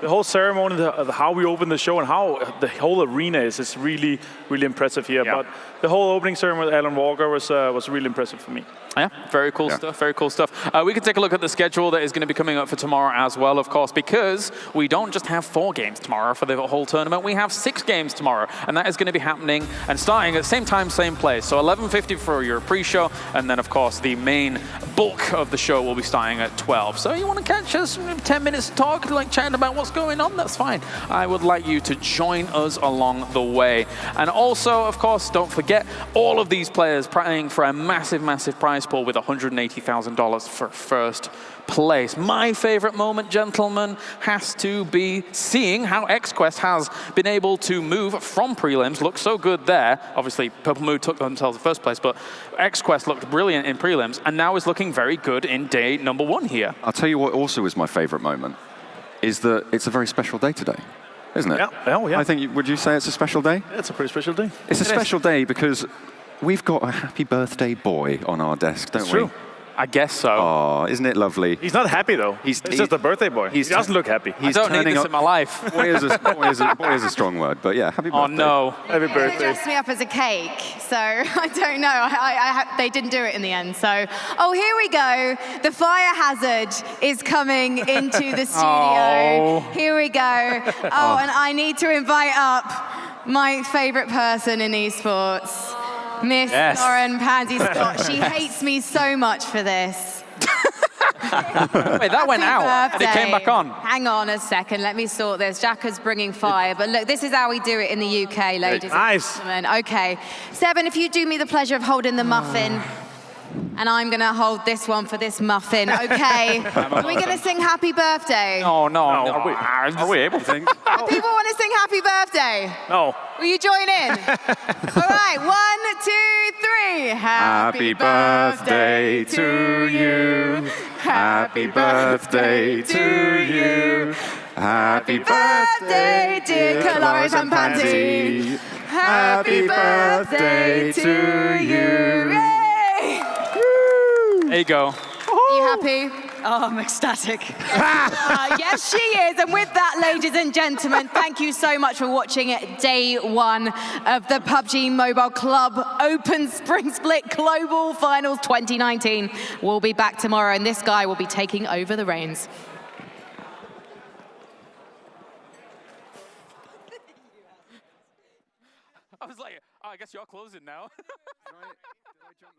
the whole ceremony, how we open the show and how the whole arena is really, really impressive here. Yeah. But the whole opening ceremony with Alan Walker was really impressive for me. Yeah, very cool stuff, very cool stuff. We can take a look at the schedule that is going to be coming up for tomorrow as well, of course, because we don't just have 4 games tomorrow for the whole tournament, we have 6 games tomorrow, and that is going to be happening and starting at the same time, same place. So 11:50 for your pre-show, and then, of course, the main bulk of the show will be starting at 12. So you want to catch us 10 minutes to talk, like chatting about what's going on, that's fine. I would like you to join us along the way. And also, of course, don't forget, all of these players praying for a massive, massive prize pool with $180,000 for first place. My favorite moment, gentlemen, has to be seeing how XQuest has been able to move from prelims. Looked so good there. Obviously, Purple Moon took themselves the first place, but XQuest looked brilliant in prelims and now is looking very good in day number 1 here. I'll tell you what also is my favorite moment, is that it's a very special day today, isn't it? Yeah. Oh, yeah. I think, would you say it's a special day? It's a pretty special day. It's a special day because we've got a happy birthday boy on our desk, don't we? True. I guess so. Oh, isn't it lovely? He's not happy, though. It's just a birthday boy. He doesn't look happy. I don't need this in my life. Boy is a strong word, but yeah, happy birthday. Oh, no. Happy They birthday. dressed me up as a cake, so I don't know. They didn't do it in the end. So, oh, here we go. The fire hazard is coming into the studio. Here we go. Oh, and I need to invite up my favorite person in esports, Miss Lauren Pansy Scott. She hates me so much for this. Wait, that went out and it came back on. Hang on a second, let me sort this. Jacka's bringing fire, but look, this is how we do it in the UK, ladies and gentlemen. Okay, Seven, if you do me the pleasure of holding the muffin, and I'm gonna hold this one for this muffin, okay? Are we gonna sing happy birthday? No. Are we able to sing? People wanna sing happy birthday? No. Will you join in? All right, 1, 2, 3. Happy birthday to you. Happy birthday to you. Happy birthday, dear Caloris and Pansy. Happy birthday to you. Yay! There you go. Are you happy? Oh, I'm ecstatic. Yes, she is. And with that, ladies and gentlemen, thank you so much for watching day 1 of the PUBG Mobile Club Open Spring Split Global Finals 2019. We'll be back tomorrow, and this guy will be taking over the reins. I was like, oh, I guess you're closing now. Did I jump